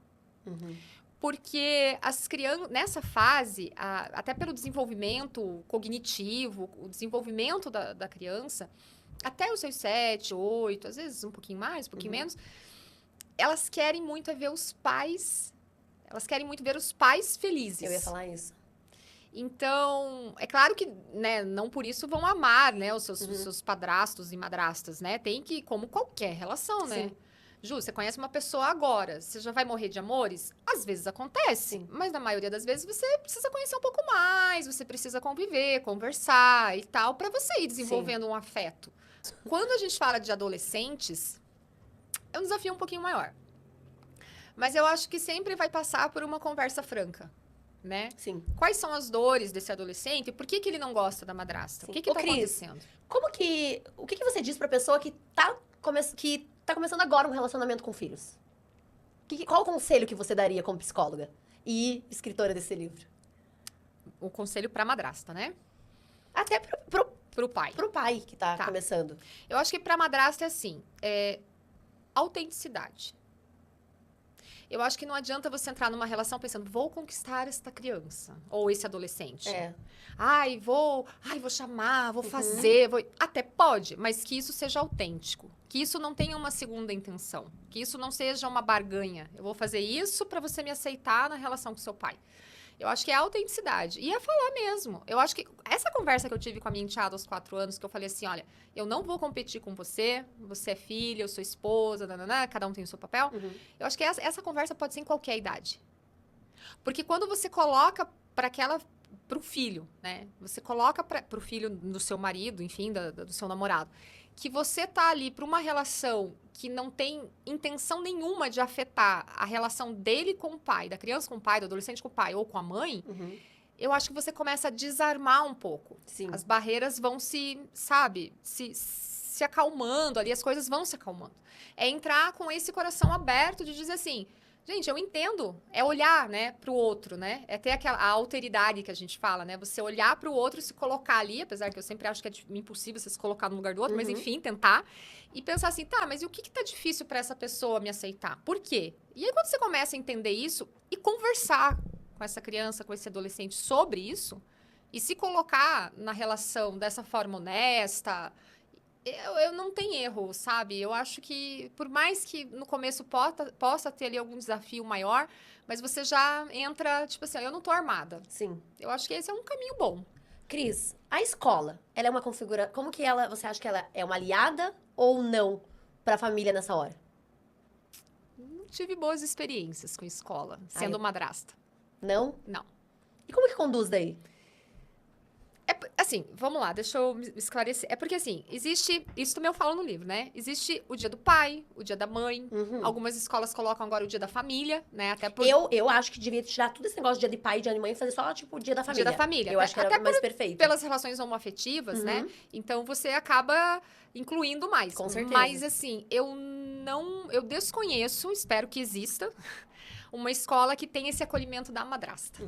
Porque as crianças, nessa fase, até pelo desenvolvimento cognitivo, o desenvolvimento da criança, até os seus 7, 8, às vezes um pouquinho mais, um pouquinho menos, elas querem muito ver os pais... Elas querem muito ver os pais felizes. Eu ia falar isso. Então, é claro que, né, não por isso vão amar, né, os seus padrastos e madrastas, né? Tem que, como qualquer relação, né? Sim. Ju, você conhece uma pessoa agora, você já vai morrer de amores? Às vezes acontece, Sim. mas na maioria das vezes você precisa conhecer um pouco mais, você precisa conviver, conversar e tal, pra você ir desenvolvendo um afeto. Quando a gente fala de adolescentes, é um desafio um pouquinho maior. Mas eu acho que sempre vai passar por uma conversa franca, né? Sim. Quais são as dores desse adolescente? Por que ele não gosta da madrasta? Sim. O que tá Cris, acontecendo? O que você diz pra pessoa que tá começando agora um relacionamento com filhos? Qual o conselho que você daria como psicóloga e escritora desse livro? O conselho pra madrasta, né? Até Pro pai. pro pai que tá começando. Eu acho que pra madrasta é assim, autenticidade. Eu acho que não adianta você entrar numa relação pensando, vou conquistar esta criança ou esse adolescente. Vou chamar, vou fazer, até pode, mas que isso seja autêntico, que isso não tenha uma segunda intenção, que isso não seja uma barganha. Eu vou fazer isso para você me aceitar na relação com seu pai. Eu acho que é a autenticidade. E é falar mesmo. Eu acho que essa conversa que eu tive com a minha enteada aos 4 anos, que eu falei assim, olha, eu não vou competir com você, você é filha, eu sou esposa, nananã, cada um tem o seu papel. Eu acho que essa conversa pode ser em qualquer idade. Porque quando você coloca pro filho, né? Você coloca pro filho do seu marido, enfim, do seu namorado, que você tá ali para uma relação que não tem intenção nenhuma de afetar a relação dele com o pai, da criança com o pai, do adolescente com o pai ou com a mãe, eu acho que você começa a desarmar um pouco. Sim. As barreiras vão se acalmando ali, as coisas vão se acalmando. É entrar com esse coração aberto de dizer assim, gente, eu entendo. É olhar, né, pro outro, né? É ter a alteridade que a gente fala, né? Você olhar pro outro e se colocar ali, apesar que eu sempre acho que é impossível você se colocar no lugar do outro, mas enfim, tentar. E pensar assim, tá, mas e o que tá difícil pra essa pessoa me aceitar? Por quê? E aí, quando você começa a entender isso e conversar com essa criança, com esse adolescente sobre isso, e se colocar na relação dessa forma honesta... Eu não tenho erro, sabe? Eu acho que, por mais que no começo possa ter ali algum desafio maior, mas você já entra, tipo assim, eu não tô armada. Sim. Eu acho que esse é um caminho bom. Cris, a escola, ela é uma configuração... Como que você acha que ela é uma aliada ou não pra família nessa hora? Não tive boas experiências com escola, sendo madrasta. Não? Não. E como que conduz daí? Assim, vamos lá, deixa eu me esclarecer. É porque, assim, existe... Isso também eu falo no livro, né? Existe o dia do pai, o dia da mãe. Algumas escolas colocam agora o dia da família, né? Até por... Eu acho que devia tirar todo esse negócio de dia de pai e dia de mãe e fazer só, tipo, o dia da família. Dia da família. Eu acho que era mais perfeito. Pelas relações homoafetivas, né? Então, você acaba incluindo mais. Com certeza. Mas, assim, eu desconheço, espero que exista, uma escola que tenha esse acolhimento da madrasta.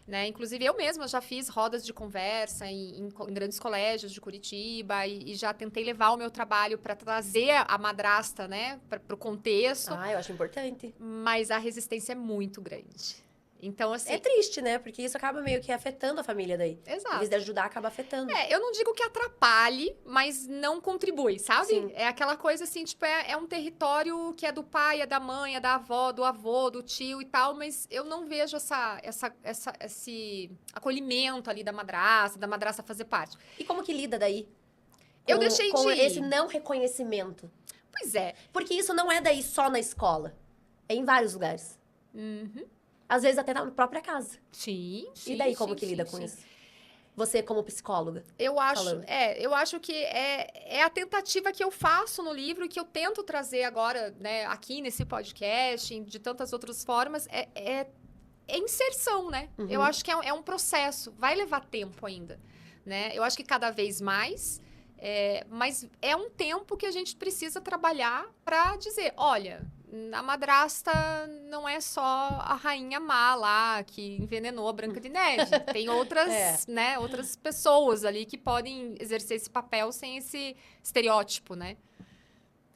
Né? Inclusive, eu mesma já fiz rodas de conversa em grandes colégios de Curitiba e já tentei levar o meu trabalho para trazer a madrasta, né, para o contexto. Eu acho importante. Mas a resistência é muito grande. Então, assim... É triste, né? Porque isso acaba meio que afetando a família daí. Exato. Em vez de ajudar, acaba afetando. Eu não digo que atrapalhe, mas não contribui, sabe? Sim. É aquela coisa assim, tipo, é um território que é do pai, é da mãe, é da avó, do avô, do tio e tal, mas eu não vejo esse acolhimento ali da madrasta fazer parte. E como que lida daí? Eu deixei com de ir. esse não reconhecimento. Pois é. Porque isso não é daí só na escola. É em vários lugares. Às vezes até na própria casa. Sim. E daí como que lida com isso? Você como psicóloga. Eu acho que é a tentativa que eu faço no livro e que eu tento trazer agora, né, aqui nesse podcast, de tantas outras formas, é inserção, né? Eu acho que é um processo, vai levar tempo ainda, né? Eu acho que cada vez mais, mas é um tempo que a gente precisa trabalhar para dizer, olha, a madrasta não é só a rainha má lá que envenenou a Branca de Neve. Tem outras, né, outras pessoas ali que podem exercer esse papel sem esse estereótipo, né?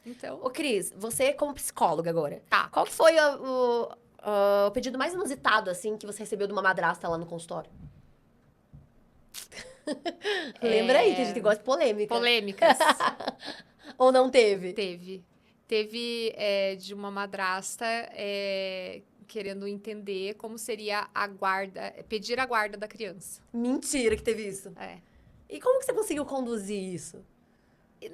Então... Ô, Cris, você como psicóloga agora. Tá. Qual que foi o pedido mais inusitado, assim, que você recebeu de uma madrasta lá no consultório? Lembra aí que a gente gosta de polêmica. Polêmicas. Ou não teve? Teve. teve de uma madrasta querendo entender como seria a guarda, pedir a guarda da criança. Mentira que teve isso. É. E como que você conseguiu conduzir isso?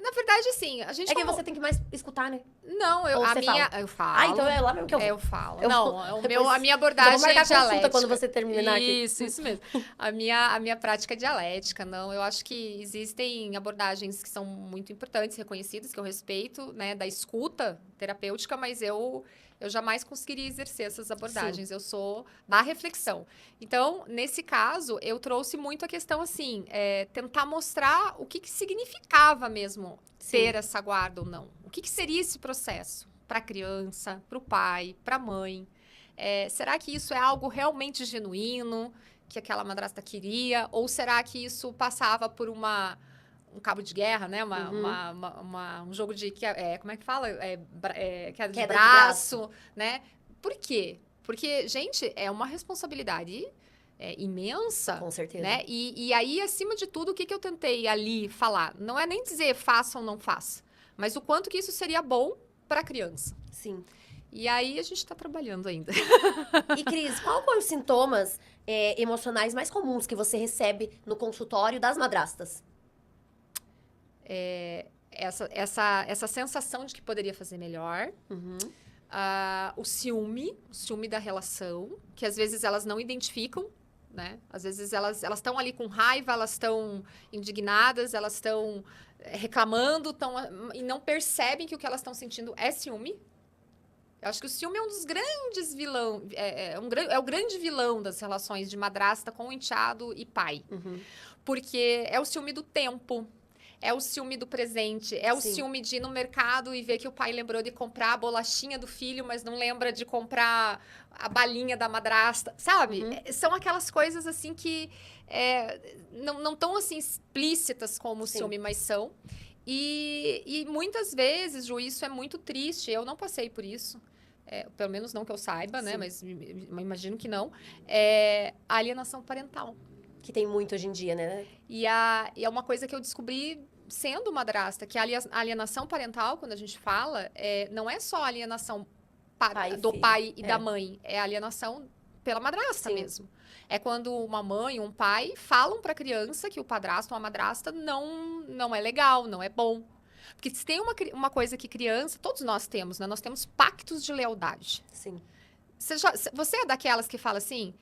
Na verdade, assim, a gente... É que você tem que mais escutar, né? Não, Ou você fala? eu falo. Ah, então é lá mesmo que eu vou. Eu falo. Eu Não, vou- a minha Já abordagem vou marcar é dialética. consulta quando você terminar aqui. Isso mesmo. A minha prática é dialética, não. Eu acho que existem abordagens que são muito importantes, reconhecidas, que eu respeito, né, da escuta terapêutica, mas eu jamais conseguiria exercer essas abordagens. Eu sou da reflexão. Então, nesse caso, eu trouxe muito a questão, assim, tentar mostrar o que significava mesmo ter essa guarda ou não. O que seria esse processo para a criança, para o pai, para a mãe? Será que isso é algo realmente genuíno, que aquela madrasta queria? Ou será que isso passava por um cabo de guerra, né? Um jogo de... como é que fala? Queda de braço, né? Por quê? Porque, gente, é uma responsabilidade imensa. Com certeza. Né? E aí, acima de tudo, o que eu tentei ali falar? Não é nem dizer faça ou não faça, mas o quanto que isso seria bom para a criança. Sim. E aí, a gente está trabalhando ainda. E, Cris, qual foram os sintomas emocionais mais comuns que você recebe no consultório das madrastas? Essa sensação de que poderia fazer melhor. O ciúme da relação, que às vezes elas não identificam, né? Às vezes elas estão ali com raiva, elas estão indignadas, elas estão reclamando, e não percebem que o que elas estão sentindo é ciúme. Eu acho que o ciúme é um dos grandes vilões, é o grande vilão das relações de madrasta com enteado e pai. Porque é o ciúme do tempo. É o ciúme do presente, é o ciúme de ir no mercado e ver que o pai lembrou de comprar a bolachinha do filho, mas não lembra de comprar a balinha da madrasta, sabe? São aquelas coisas, assim, que não tão, assim, explícitas como o ciúme, mas são. E muitas vezes, Ju, isso é muito triste. Eu não passei por isso. Pelo menos não que eu saiba, né? Mas imagino que não. A alienação parental. Que tem muito hoje em dia, né? E é uma coisa que eu descobri sendo madrasta, que a alienação parental, quando a gente fala, não é só a alienação do pai e da mãe, é a alienação pela madrasta mesmo. É quando uma mãe e um pai falam para a criança que o padrasto ou a madrasta não é legal, não é bom. Porque se tem uma coisa que criança, todos nós temos, né? Nós temos pactos de lealdade. Sim. Você é daquelas que fala assim...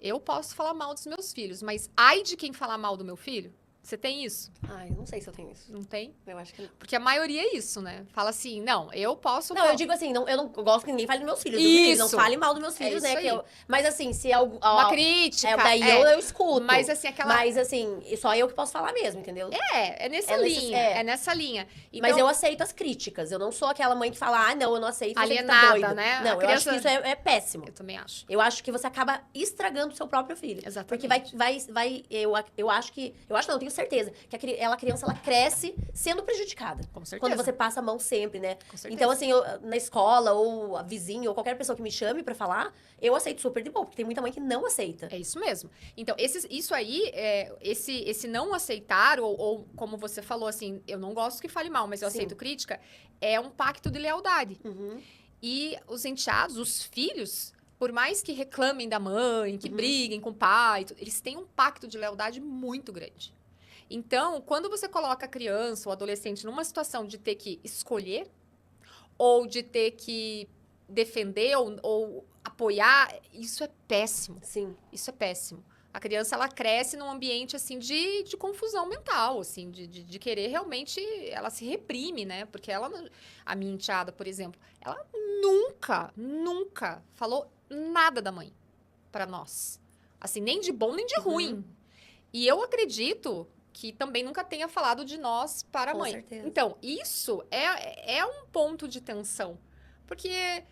Eu posso falar mal dos meus filhos, mas ai de quem falar mal do meu filho? Você tem isso? Ai, não sei se eu tenho isso. Não tem? Eu acho que não. Porque a maioria é isso, né? Fala assim, não, eu posso... Não, eu digo assim, eu não gosto que ninguém fale dos meus filhos. Isso. Não fale mal dos meus filhos, né? Mas assim, se algo... Uma crítica. Daí eu escuto. Mas assim, Mas assim, só eu que posso falar mesmo, entendeu? É nessa linha. É nessa linha. Então, mas eu aceito as críticas. Eu não sou aquela mãe que fala, não, eu não aceito. Alienada, você que tá doido. né? Não, eu acho que isso é péssimo. Eu também acho. Eu acho que você acaba estragando o seu próprio filho. Exatamente. Porque eu acho não, eu tenho certeza que a criança, ela cresce sendo prejudicada. Com certeza. Quando você passa a mão sempre, né? Com certeza. Então, assim, na escola, ou a vizinha, ou qualquer pessoa que me chame pra falar, eu aceito super de boa, porque tem muita mãe que não aceita. É isso mesmo. Então, isso aí, esse não aceitar, ou como você falou, assim, eu não gosto que fale mal, mas eu aceito crítica, é um pacto de lealdade. E os enteados, os filhos, por mais que reclamem da mãe, que briguem com o pai, eles têm um pacto de lealdade muito grande. Então, quando você coloca a criança ou adolescente numa situação de ter que escolher, ou de ter que defender ou apoiar, isso é péssimo. Sim. Isso é péssimo. A criança, ela cresce num ambiente, assim, de confusão mental, assim, de querer realmente... Ela se reprime, né? Porque a minha enteada, por exemplo, ela nunca falou nada da mãe pra nós. Assim, nem de bom, nem de ruim. E eu acredito que também nunca tenha falado de nós para a mãe. Com certeza. Então, isso é um ponto de tensão. Porque...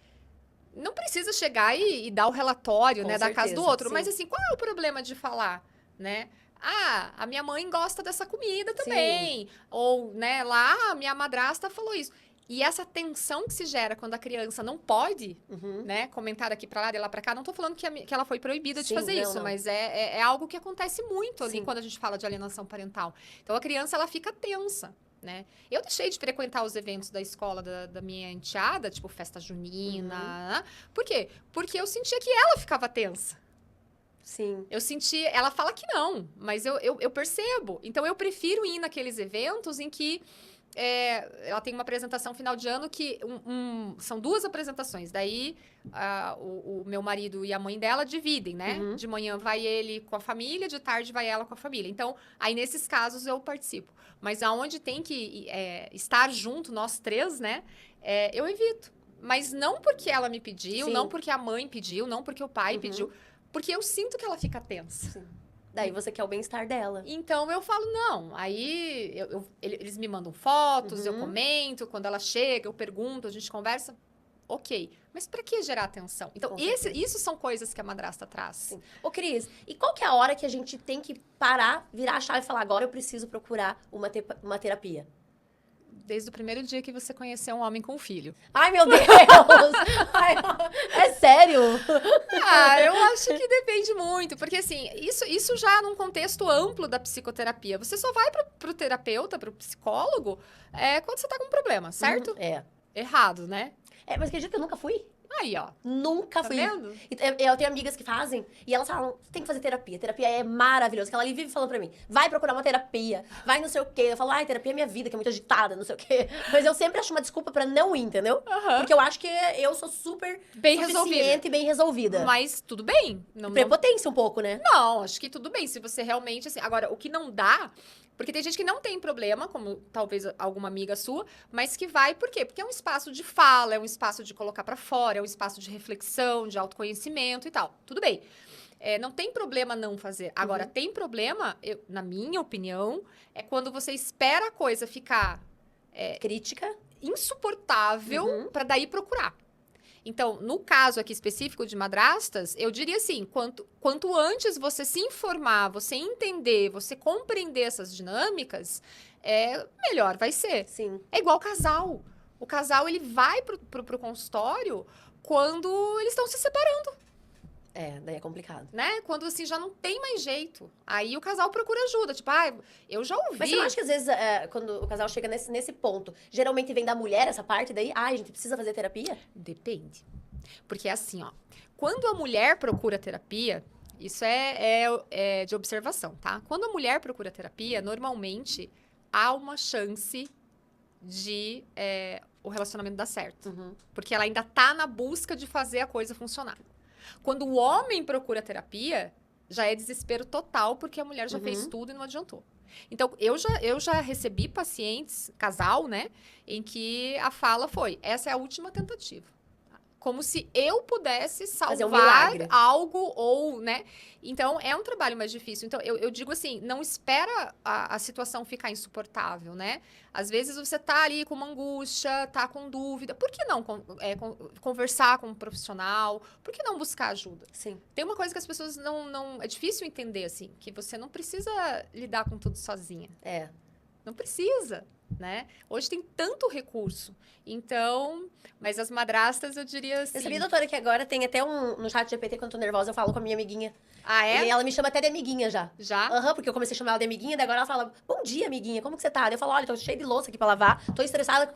Não precisa chegar e dar o relatório, né, da casa do outro. Sim. Mas, assim, qual é o problema de falar, né? Ah, a minha mãe gosta dessa comida também. Sim. Ou, né, lá a minha madrasta falou isso. E essa tensão que se gera quando a criança não pode, né, comentar daqui pra lá, de lá pra cá. Não tô falando que ela foi proibida de fazer isso, mas é algo que acontece muito ali quando a gente fala de alienação parental. Então, a criança, ela fica tensa. né? Eu deixei de frequentar os eventos da escola da minha enteada, tipo festa junina. Por quê? Porque eu sentia que ela ficava tensa. Sim. Eu senti, ela fala que não, mas eu percebo. Então, eu prefiro ir naqueles eventos em que ela tem uma apresentação final de ano que são 2 apresentações. Daí, o meu marido e a mãe dela dividem, né? De manhã vai ele com a família, de tarde vai ela com a família. Então, aí nesses casos eu participo. Mas aonde tem que estar junto, nós 3, né? Eu evito. Mas não porque ela me pediu, Sim. não porque a mãe pediu, não porque o pai pediu. Porque eu sinto que ela fica tensa. Sim. Daí você quer o bem-estar dela. Então, eu falo, não. Aí, eles me mandam fotos, eu comento. Quando ela chega, eu pergunto, a gente conversa. Ok. Mas pra que gerar atenção? Então, isso são coisas que a madrasta traz. Sim. Ô, Cris, e qual que é a hora que a gente tem que parar, virar a chave e falar, agora eu preciso procurar uma terapia? Desde o primeiro dia que você conheceu um homem com um filho. Ai, meu Deus! Ai, é sério? Eu acho que depende muito. Porque, assim, isso já num contexto amplo da psicoterapia. Você só vai pro terapeuta, pro psicólogo, quando você tá com um problema, certo? Errado, né? Mas acredita que eu nunca fui? Aí, ó. Nunca Tá fui. vendo? Eu tenho amigas que fazem e elas falam, você tem que fazer terapia. Terapia é maravilhosa. Que ela ali vive falando pra mim, vai procurar uma terapia, vai não sei o quê. Eu falo, ai, terapia é minha vida, que é muito agitada, não sei o quê. Mas eu sempre acho uma desculpa pra não ir, entendeu? Porque eu acho que eu sou super Bem suficiente e bem resolvida. Mas tudo bem. Não, Prepotência um pouco, né? não, acho que tudo bem. Se você realmente, assim... Agora, o que não dá... Porque tem gente que não tem problema, como talvez alguma amiga sua, mas que vai, por quê? Porque é um espaço de fala, é um espaço de colocar pra fora, é um espaço de reflexão, de autoconhecimento e tal. Tudo bem. Não tem problema não fazer. Agora, tem problema, na minha opinião, é quando você espera a coisa ficar Crítica. insuportável pra daí procurar. Então, no caso aqui específico de madrastas, eu diria assim, quanto antes você se informar, você entender, você compreender essas dinâmicas, melhor vai ser. Sim. É igual casal. O casal, ele vai pro consultório quando eles estão se separando, Daí é complicado. né? Quando, assim, já não tem mais jeito. Aí o casal procura ajuda. Tipo, eu já ouvi... Mas você não acha que às vezes, quando o casal chega nesse ponto, geralmente vem da mulher essa parte, daí, a gente precisa fazer terapia? Depende. Porque é assim, ó. Quando a mulher procura terapia, isso é de observação, tá? Quando a mulher procura terapia, normalmente há uma chance de o relacionamento dar certo. Porque ela ainda tá na busca de fazer a coisa funcionar. Quando o homem procura terapia, já é desespero total, porque a mulher já fez tudo e não adiantou. Então, eu já recebi pacientes, casal, né? Em que a fala foi, essa é a última tentativa. Como se eu pudesse Fazer um salvar milagre. algo ou, né? Então, é um trabalho mais difícil. Então, eu digo assim, não espera a situação ficar insuportável, né? Às vezes, você tá ali com uma angústia, tá com dúvida. Por que não conversar com um profissional? Por que não buscar ajuda? Sim. Tem uma coisa que as pessoas não... É difícil entender, assim, que você não precisa lidar com tudo sozinha. Não precisa, né? Hoje tem tanto recurso. Então, mas as madrastas, eu diria assim... Eu sabia, doutora, que agora tem até no chat GPT, quando eu tô nervosa, eu falo com a minha amiguinha. Ah, é? E ela me chama até de amiguinha já. Já? Porque eu comecei a chamar ela de amiguinha, daí agora ela fala, bom dia, amiguinha, como que você tá? Daí eu falo, olha, tô cheio de louça aqui pra lavar, tô estressada, o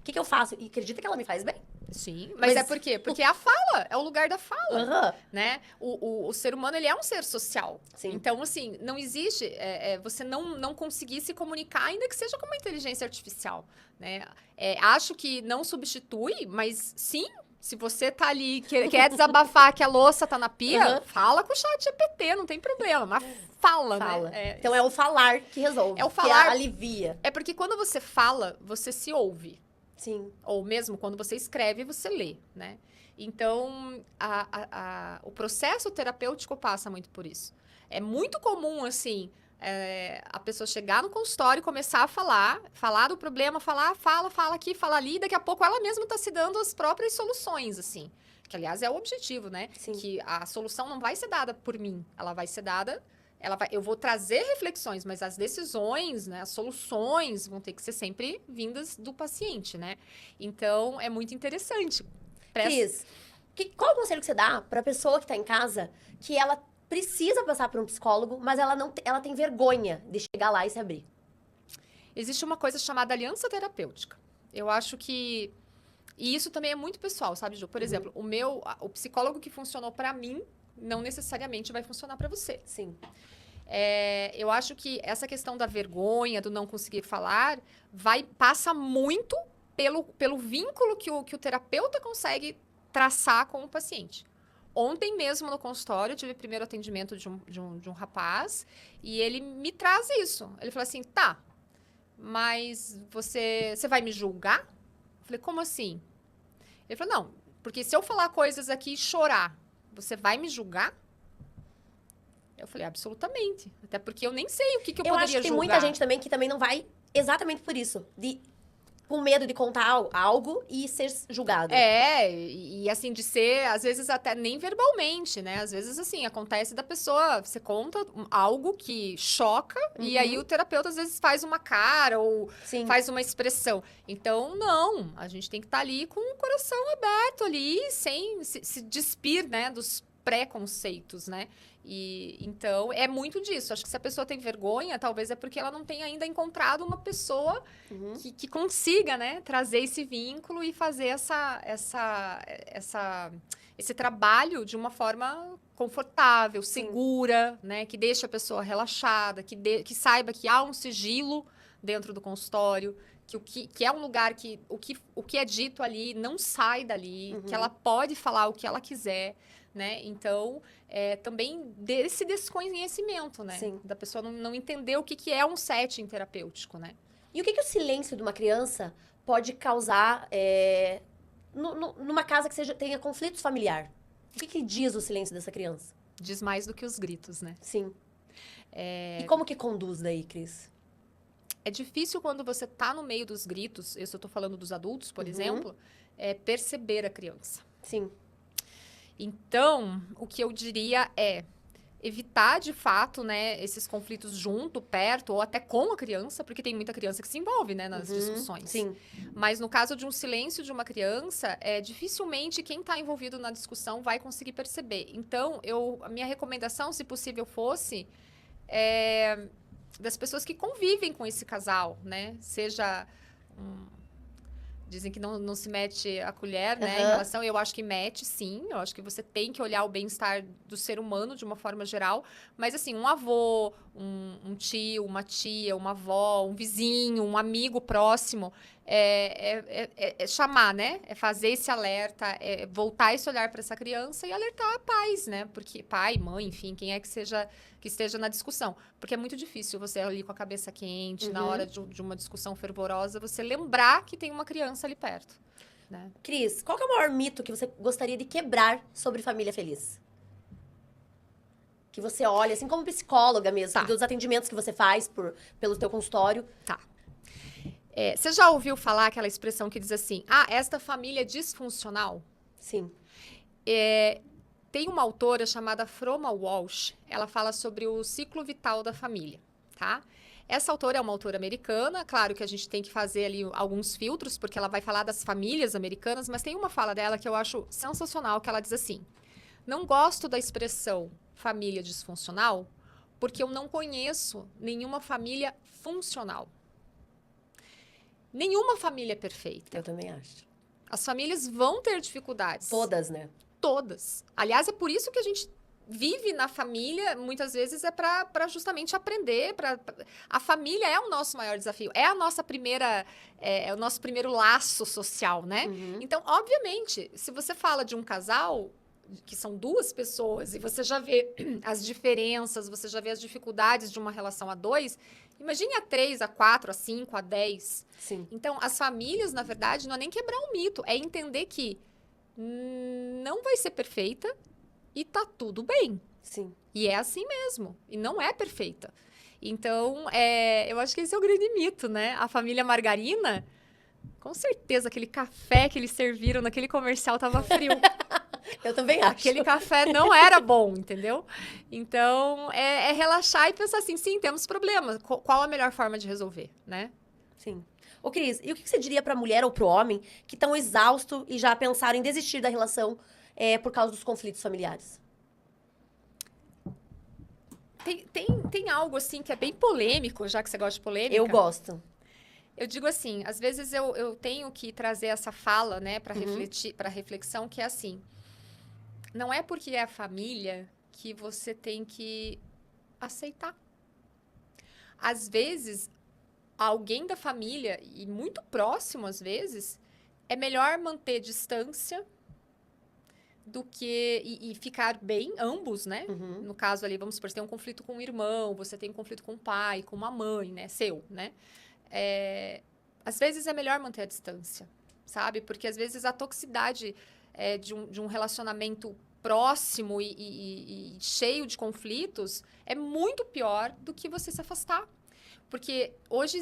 que eu faço? E acredita que ela me faz bem? Sim, mas é por quê? Porque é a fala, é o lugar da fala, Aham. né? O ser humano, ele é um ser social. Sim. Então, assim, não existe você não conseguir se comunicar, ainda que seja com uma inteligência artificial, né? Acho que não substitui, mas sim, se você tá ali, quer desabafar que a louça tá na pia, fala com o chat GPT, não tem problema, mas fala, né? Então é o falar que resolve, É o falar. que alivia. É porque quando você fala, você se ouve. Sim. Ou mesmo quando você escreve, você lê, né? Então, o processo terapêutico passa muito por isso. É muito comum, assim, a pessoa chegar no consultório e começar a falar do problema, fala aqui, fala ali, e daqui a pouco ela mesma está se dando as próprias soluções, assim. Que, aliás, é o objetivo, né? Sim. Que a solução não vai ser dada por mim, ela vai ser dada... Eu vou trazer reflexões, mas as decisões, né, as soluções vão ter que ser sempre vindas do paciente, né? Então, é muito interessante. Cris, qual o conselho que você dá pra pessoa que tá em casa, que ela precisa passar por um psicólogo, mas ela tem vergonha de chegar lá e se abrir? existe uma coisa chamada aliança terapêutica. Eu acho que... E isso também é muito pessoal, sabe, Ju? Por exemplo, o psicólogo que funcionou pra mim, não necessariamente vai funcionar pra você. Sim. Eu acho que essa questão da vergonha, do não conseguir falar, passa muito pelo vínculo que o terapeuta consegue traçar com o paciente. Ontem mesmo no consultório, eu tive o primeiro atendimento de um rapaz e ele me traz isso. Ele falou assim, tá, mas você vai me julgar? Eu falei, como assim? Ele falou, não, porque se eu falar coisas aqui e chorar, você vai me julgar? Eu falei, absolutamente. Até porque eu nem sei o que eu poderia julgar. Eu acho que tem muita gente também que também não vai exatamente por isso. Com medo de contar algo e ser julgado. E assim, de ser, às vezes até nem verbalmente, né? Às vezes, assim, acontece da pessoa, você conta algo que choca, e aí o terapeuta às vezes faz uma cara ou faz uma expressão. Então, não, a gente tem que estar ali com o coração aberto ali, sem se despir, né, dos preconceitos, né? E então é muito disso. Acho que se a pessoa tem vergonha, talvez é porque ela não tem ainda encontrado uma pessoa que consiga, né, trazer esse vínculo e fazer esse trabalho de uma forma confortável, segura, né, que deixe a pessoa relaxada, que saiba que há um sigilo dentro do consultório, que é um lugar que o que é dito ali não sai dali, que ela pode falar o que ela quiser. Né? Então, também desse desconhecimento, né? Sim. Da pessoa não entender o que é um setting terapêutico, né? E o que o silêncio de uma criança pode causar numa casa que tenha conflitos familiar? O que diz o silêncio dessa criança? Diz mais do que os gritos, né? Sim. E como que conduz daí, Cris? É difícil quando você tá no meio dos gritos, eu estou falando dos adultos, por exemplo, perceber a criança. Sim. Então, o que eu diria é evitar, de fato, né, esses conflitos junto, perto, ou até com a criança, porque tem muita criança que se envolve, né, nas discussões. Sim. Mas no caso de um silêncio de uma criança, dificilmente quem está envolvido na discussão vai conseguir perceber. Então, a minha recomendação, se possível fosse, das pessoas que convivem com esse casal, né, seja... Dizem que não se mete a colher, né, em relação... Eu acho que mete, sim. Eu acho que você tem que olhar o bem-estar do ser humano de uma forma geral. Mas, assim, um avô, um tio, uma tia, uma avó, um vizinho, um amigo próximo... chamar, né? É fazer esse alerta, voltar esse olhar para essa criança e alertar pais, né? Porque pai, mãe, enfim, quem é que esteja na discussão. Porque é muito difícil você ali com a cabeça quente, na hora de uma discussão fervorosa, você lembrar que tem uma criança ali perto, né? Cris, qual que é o maior mito que você gostaria de quebrar sobre família feliz? Que você olha, assim como psicóloga mesmo, dos atendimentos que você faz pelo teu consultório. Tá. Você já ouviu falar aquela expressão que diz assim, esta família é disfuncional? Sim. Tem uma autora chamada Froma Walsh, ela fala sobre o ciclo vital da família, tá? Essa autora é uma autora americana, claro que a gente tem que fazer ali alguns filtros, porque ela vai falar das famílias americanas, mas tem uma fala dela que eu acho sensacional, que ela diz assim, não gosto da expressão família disfuncional, porque eu não conheço nenhuma família funcional. Nenhuma família é perfeita. Eu também acho. As famílias vão ter dificuldades. Todas, né? Todas. Aliás, é por isso que a gente vive na família, muitas vezes para justamente aprender. A família é o nosso maior desafio. É a nossa primeira... É o nosso primeiro laço social, né? Então, obviamente, se você fala de um casal... que são duas pessoas, e você já vê as diferenças, você já vê as dificuldades de uma relação a dois, imagine a 3, a 4, a 5, a 10. Sim. Então, as famílias, na verdade, não é nem quebrar um mito, é entender que não vai ser perfeita e tá tudo bem. Sim. E é assim mesmo, e não é perfeita. Então, eu acho que esse é o grande mito, né? A família Margarina, com certeza, aquele café que eles serviram naquele comercial tava frio. Eu também acho. Aquele café não era bom, entendeu? Então, é relaxar e pensar assim, sim, temos problemas. Qual a melhor forma de resolver, né? Sim. Ô, Cris, e o que você diria pra mulher ou pro homem que estão exaustos e já pensaram em desistir da relação por causa dos conflitos familiares? Tem algo, assim, que é bem polêmico, já que você gosta de polêmica. Eu gosto. Eu digo assim, às vezes eu tenho que trazer essa fala, né, para refletir, para reflexão, que é assim, não é porque é a família que você tem que aceitar. Às vezes, alguém da família, e muito próximo às vezes, é melhor manter distância do que e ficar bem, ambos, né? Uhum. No caso ali, vamos supor, você tem um conflito com o irmão, você tem um conflito com o pai, com uma mãe, né? Seu, né? Às vezes é melhor manter a distância, sabe? Porque às vezes a toxicidade de um relacionamento próximo e cheio de conflitos é muito pior do que você se afastar. Porque hoje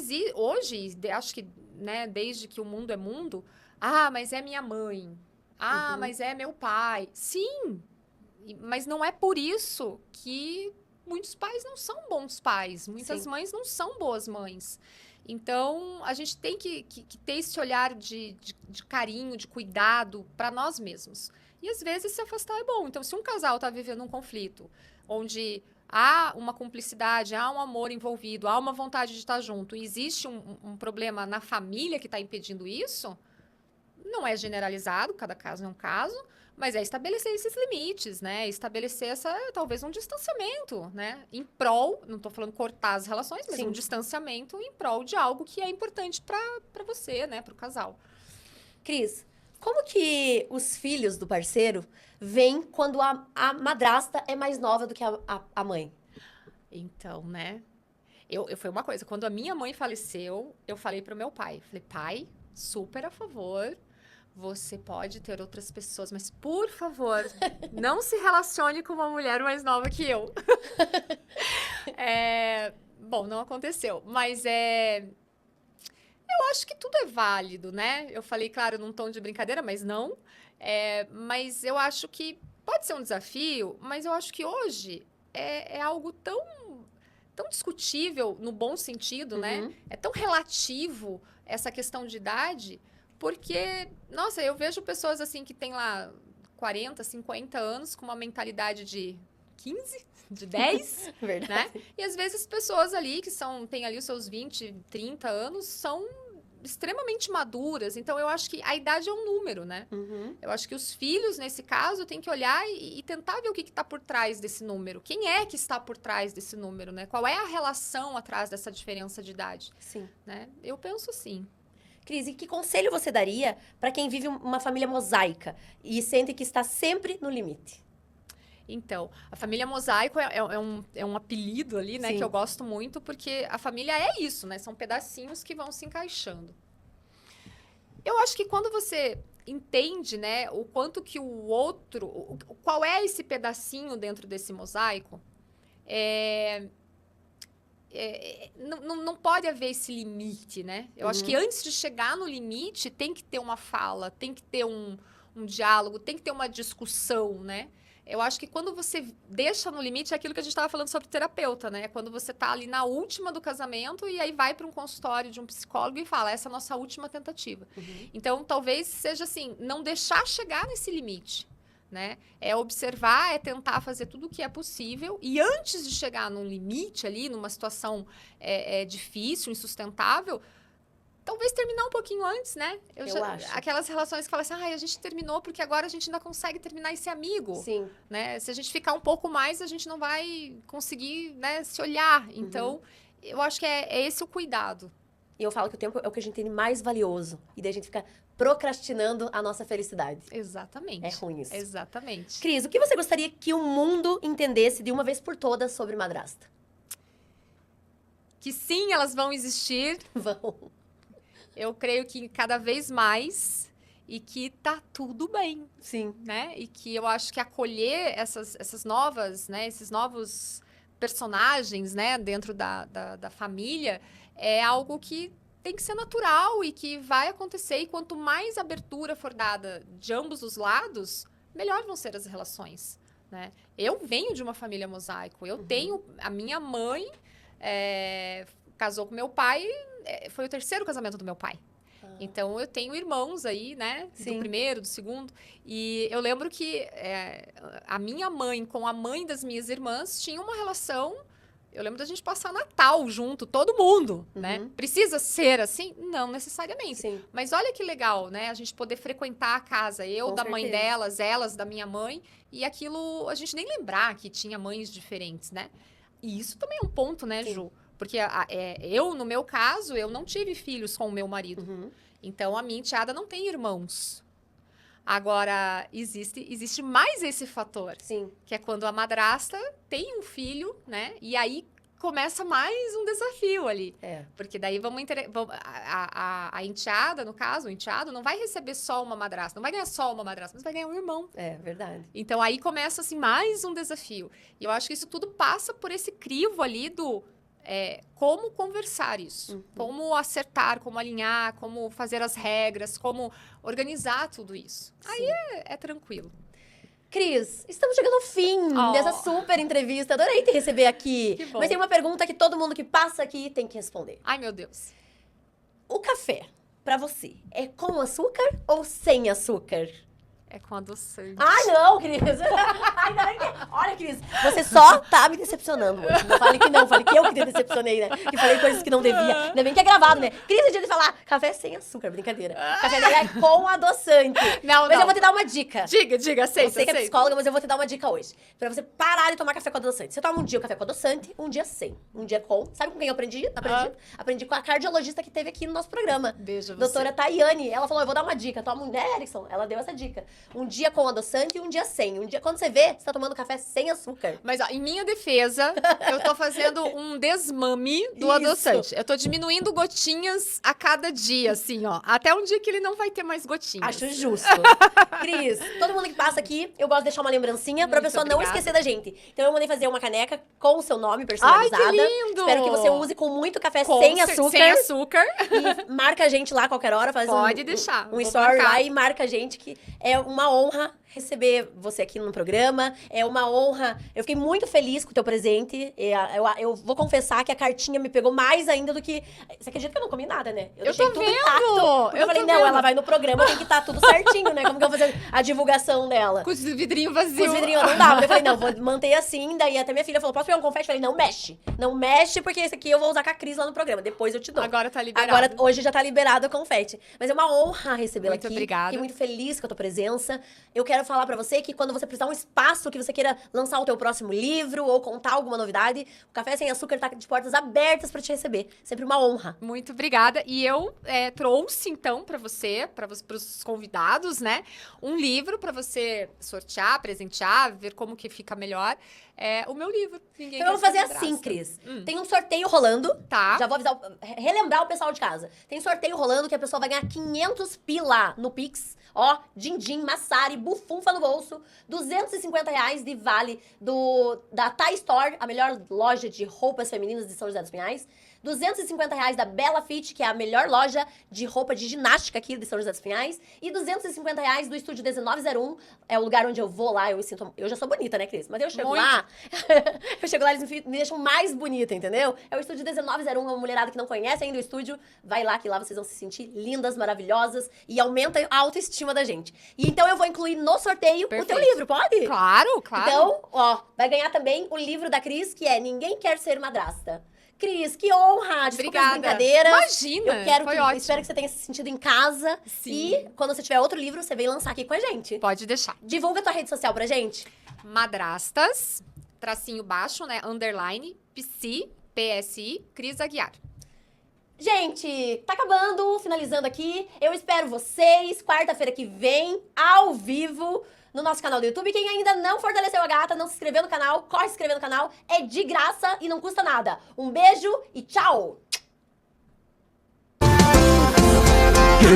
acho que, né, desde que o mundo é mundo, mas é minha mãe. Mas é meu pai. Sim, mas não é por isso que muitos pais não são bons pais. Muitas mães não são boas mães. Então, a gente tem que ter esse olhar de carinho, de cuidado para nós mesmos. E, às vezes, se afastar é bom. Então, se um casal está vivendo um conflito onde há uma cumplicidade, há um amor envolvido, há uma vontade de estar junto, e existe um problema na família que está impedindo isso, não é generalizado, cada caso é um caso, mas é estabelecer esses limites, né? Estabelecer talvez um distanciamento, né? Em prol, não estou falando cortar as relações, mas um distanciamento em prol de algo que é importante para você, né? Para o casal. Cris, como que os filhos do parceiro veem quando a madrasta é mais nova do que a mãe? Então, né? Foi uma coisa, quando a minha mãe faleceu, eu falei pro meu pai, pai, super a favor, você pode ter outras pessoas, mas por favor, não se relacione com uma mulher mais nova que eu. Bom, não aconteceu, mas eu acho que tudo é válido, né? Eu falei, claro, num tom de brincadeira, mas não. Mas eu acho que pode ser um desafio, mas eu acho que hoje é algo tão discutível, no bom sentido, né? É tão relativo essa questão de idade, porque, nossa, eu vejo pessoas assim que têm lá 40, 50 anos com uma mentalidade de 15, de 10, Verdade. né? E às vezes pessoas ali que têm ali os seus 20, 30 anos são extremamente maduras. Então, eu acho que a idade é um número, né? Eu acho que os filhos, nesse caso, têm que olhar e tentar ver o que está por trás desse número. Quem é que está por trás desse número, né? Qual é a relação atrás dessa diferença de idade? Sim. Né? Eu penso assim. Cris, e que conselho você daria para quem vive uma família mosaica e sente que está sempre no limite? Então, a família mosaico é um apelido ali, né? Sim. Que eu gosto muito, porque a família é isso, né? São pedacinhos que vão se encaixando. Eu acho que quando você entende, né, o quanto que o outro... Qual é esse pedacinho dentro desse mosaico, não pode haver esse limite, né? Eu acho que antes de chegar no limite, tem que ter uma fala, tem que ter um diálogo, tem que ter uma discussão, né? Eu acho que quando você deixa no limite, é aquilo que a gente estava falando sobre terapeuta, né? Quando você está ali na última do casamento e aí vai para um consultório de um psicólogo e fala, essa é a nossa última tentativa. Então, talvez seja assim, não deixar chegar nesse limite, né? É observar, é tentar fazer tudo o que é possível e antes de chegar num limite ali, numa situação difícil, insustentável, talvez terminar um pouquinho antes, né? Eu acho. Aquelas relações que falam assim, a gente terminou porque agora a gente ainda consegue terminar esse amigo. Sim. Né? Se a gente ficar um pouco mais, a gente não vai conseguir, né, se olhar. Então, eu acho que é esse o cuidado. E eu falo que o tempo é o que a gente tem mais valioso. E daí a gente fica procrastinando a nossa felicidade. Exatamente. É ruim isso. Exatamente. Cris, o que você gostaria que o mundo entendesse de uma vez por todas sobre madrasta? Que sim, elas vão existir. Vão. Eu creio que cada vez mais e que tá tudo bem. Sim. Né? E que eu acho que acolher essas novas, né? Esses novos personagens, né? Dentro da família é algo que tem que ser natural e que vai acontecer. E quanto mais abertura for dada de ambos os lados, melhor vão ser as relações, né? Eu venho de uma família mosaico. Eu tenho... A minha mãe casou com meu pai... Foi o terceiro casamento do meu pai. Então, eu tenho irmãos aí, né? Sim. Do primeiro, do segundo. E eu lembro que a minha mãe com a mãe das minhas irmãs tinha uma relação Eu lembro da gente passar Natal junto, todo mundo, né? Uhum. Precisa ser assim? Não necessariamente. Sim. Mas olha que legal, né? A gente poder frequentar a casa, eu Com da mãe certeza. delas, elas da minha mãe, e aquilo, a gente nem lembrar que tinha mães diferentes, né? E isso também é um ponto, né, Sim. Ju? Porque eu, no meu caso, eu não tive filhos com o meu marido. Uhum. Então, a minha enteada não tem irmãos. Agora, existe mais esse fator, Sim. que é quando a madrasta tem um filho, né? E aí começa mais um desafio ali. É. Porque daí a enteada, no caso, o enteado, não vai receber só uma madrasta, não vai ganhar só uma madrasta, mas vai ganhar um irmão. É, verdade. Então aí começa, assim, mais um desafio. E eu acho que isso tudo passa por esse crivo ali do como conversar isso, como acertar, como alinhar, como fazer as regras, como organizar tudo isso. Aí é tranquilo. Cris, estamos chegando ao fim Oh. dessa super entrevista. Adorei te receber aqui. Que bom. Mas tem uma pergunta que todo mundo que passa aqui tem que responder. Ai, meu Deus. O café, pra você, é com açúcar ou sem açúcar? É com adoçante. Ai, não, Cris. Ai, não. Olha, Cris, você só tá me decepcionando hoje. Não fale que não, fale que eu que te decepcionei, né? Que falei coisas que não devia. Ainda bem que é gravado, né? Cris, é dia de falar café sem açúcar, brincadeira. Café dela é com adoçante. Não, Mas não. eu vou te dar uma dica. Diga, aceita, Eu sei que é aceita. psicóloga, mas eu vou te dar uma dica hoje. Pra você parar de tomar café com adoçante. Você toma um dia o café com adoçante, um dia sem. Um dia com. Sabe com quem eu aprendi? Aprendi com a cardiologista que teve aqui no nosso programa. Beijo a você. Doutora Tayane. Ela falou, eu vou dar uma dica. Toma um... Né, Erickson? Ela deu essa dica. Um dia com adoçante e um dia sem. Um dia, quando você vê, você tá tomando café sem açúcar. Mas, ó, em minha defesa, eu tô fazendo um desmame do Isso. adoçante. Eu tô diminuindo gotinhas a cada dia, assim, ó. Até um dia que ele não vai ter mais gotinhas. Acho justo. Cris, todo mundo que passa aqui, eu gosto de deixar uma lembrancinha pra Muito pessoa não obrigada. esquecer da gente. Então eu mandei fazer uma caneca com o seu nome personalizada. Ai, que lindo! Espero que você use com muito café Com sem cer- açúcar. Sem açúcar. E marca a gente lá a qualquer hora, faz Pode deixar, um vou story marcar. lá e marca a gente, que é uma honra receber você aqui no programa. É uma honra. Eu fiquei muito feliz com o teu presente. Eu vou confessar que a cartinha me pegou mais ainda do que... Você acredita que eu não comi nada, né? Eu deixei tô tudo vendo! intacto. Porque eu Eu falei, tô não, vendo. ela vai no programa, tem que estar tudo certinho, né? Como que eu vou fazer a divulgação dela? Com o vidrinho Com vazio. os vidrinhos não dava. Eu falei, não, vou manter assim. Daí até minha filha falou, posso pegar um confete? Eu falei, não mexe. Não mexe, porque esse aqui eu vou usar com a Cris lá no programa. Depois eu te dou. Agora tá liberado. Agora, hoje já tá liberado o confete. Mas é uma honra recebê-la Muito aqui. obrigada. Fiquei muito feliz com a tua presença. Eu quero falar pra você que quando você precisar um espaço, que você queira lançar o teu próximo livro ou contar alguma novidade, o Café Sem Açúcar tá de portas abertas pra te receber. Sempre uma honra. Muito obrigada. E eu trouxe, então, para você, para os convidados, né, um livro para você sortear, presentear, ver como que fica melhor. O meu livro. Ninguém Então eu vou Quer Ser fazer Madrasta. assim, Cris. Tem um sorteio rolando. Tá. Já vou avisar, relembrar o pessoal de casa. Tem sorteio rolando que a pessoa vai ganhar 500 pila no Pix. Ó, din-din, massari, bufunfa no bolso. R$250 de vale da Thai Store, a melhor loja de roupas femininas de São José dos Pinhais. R$250 da Bella Fit, que é a melhor loja de roupa de ginástica aqui de São José dos Pinhais. E R$250 do Estúdio 1901, é o lugar onde eu vou lá, eu me sinto... Eu já sou bonita, né, Cris? Mas eu chego Muito. lá, eu chego lá, eles me deixam mais bonita, entendeu? É o Estúdio 1901, uma mulherada que não conhece ainda o estúdio, vai lá, que lá vocês vão se sentir lindas, maravilhosas, e aumenta a autoestima da gente. E então eu vou incluir no sorteio o teu Perfeito. livro, pode? Claro, claro. Então, ó, vai ganhar também o livro da Cris, que é Ninguém Quer Ser Madrasta. Cris, que honra! Desculpa as Obrigada. brincadeiras. Imagina, Eu quero foi que, ótimo. espero que você tenha se sentido em casa. Sim. E quando você tiver outro livro, você vem lançar aqui com a gente. Pode deixar. Divulga tua rede social pra gente. Madrastas, tracinho baixo, né, underline, PSI, Cris Aguiar. Gente, tá acabando, finalizando aqui. Eu espero vocês quarta-feira que vem, ao vivo, no nosso canal do YouTube. Quem ainda não fortaleceu a gata, não se inscreveu no canal, corre se inscrever no canal. É de graça e não custa nada. Um beijo e tchau! Que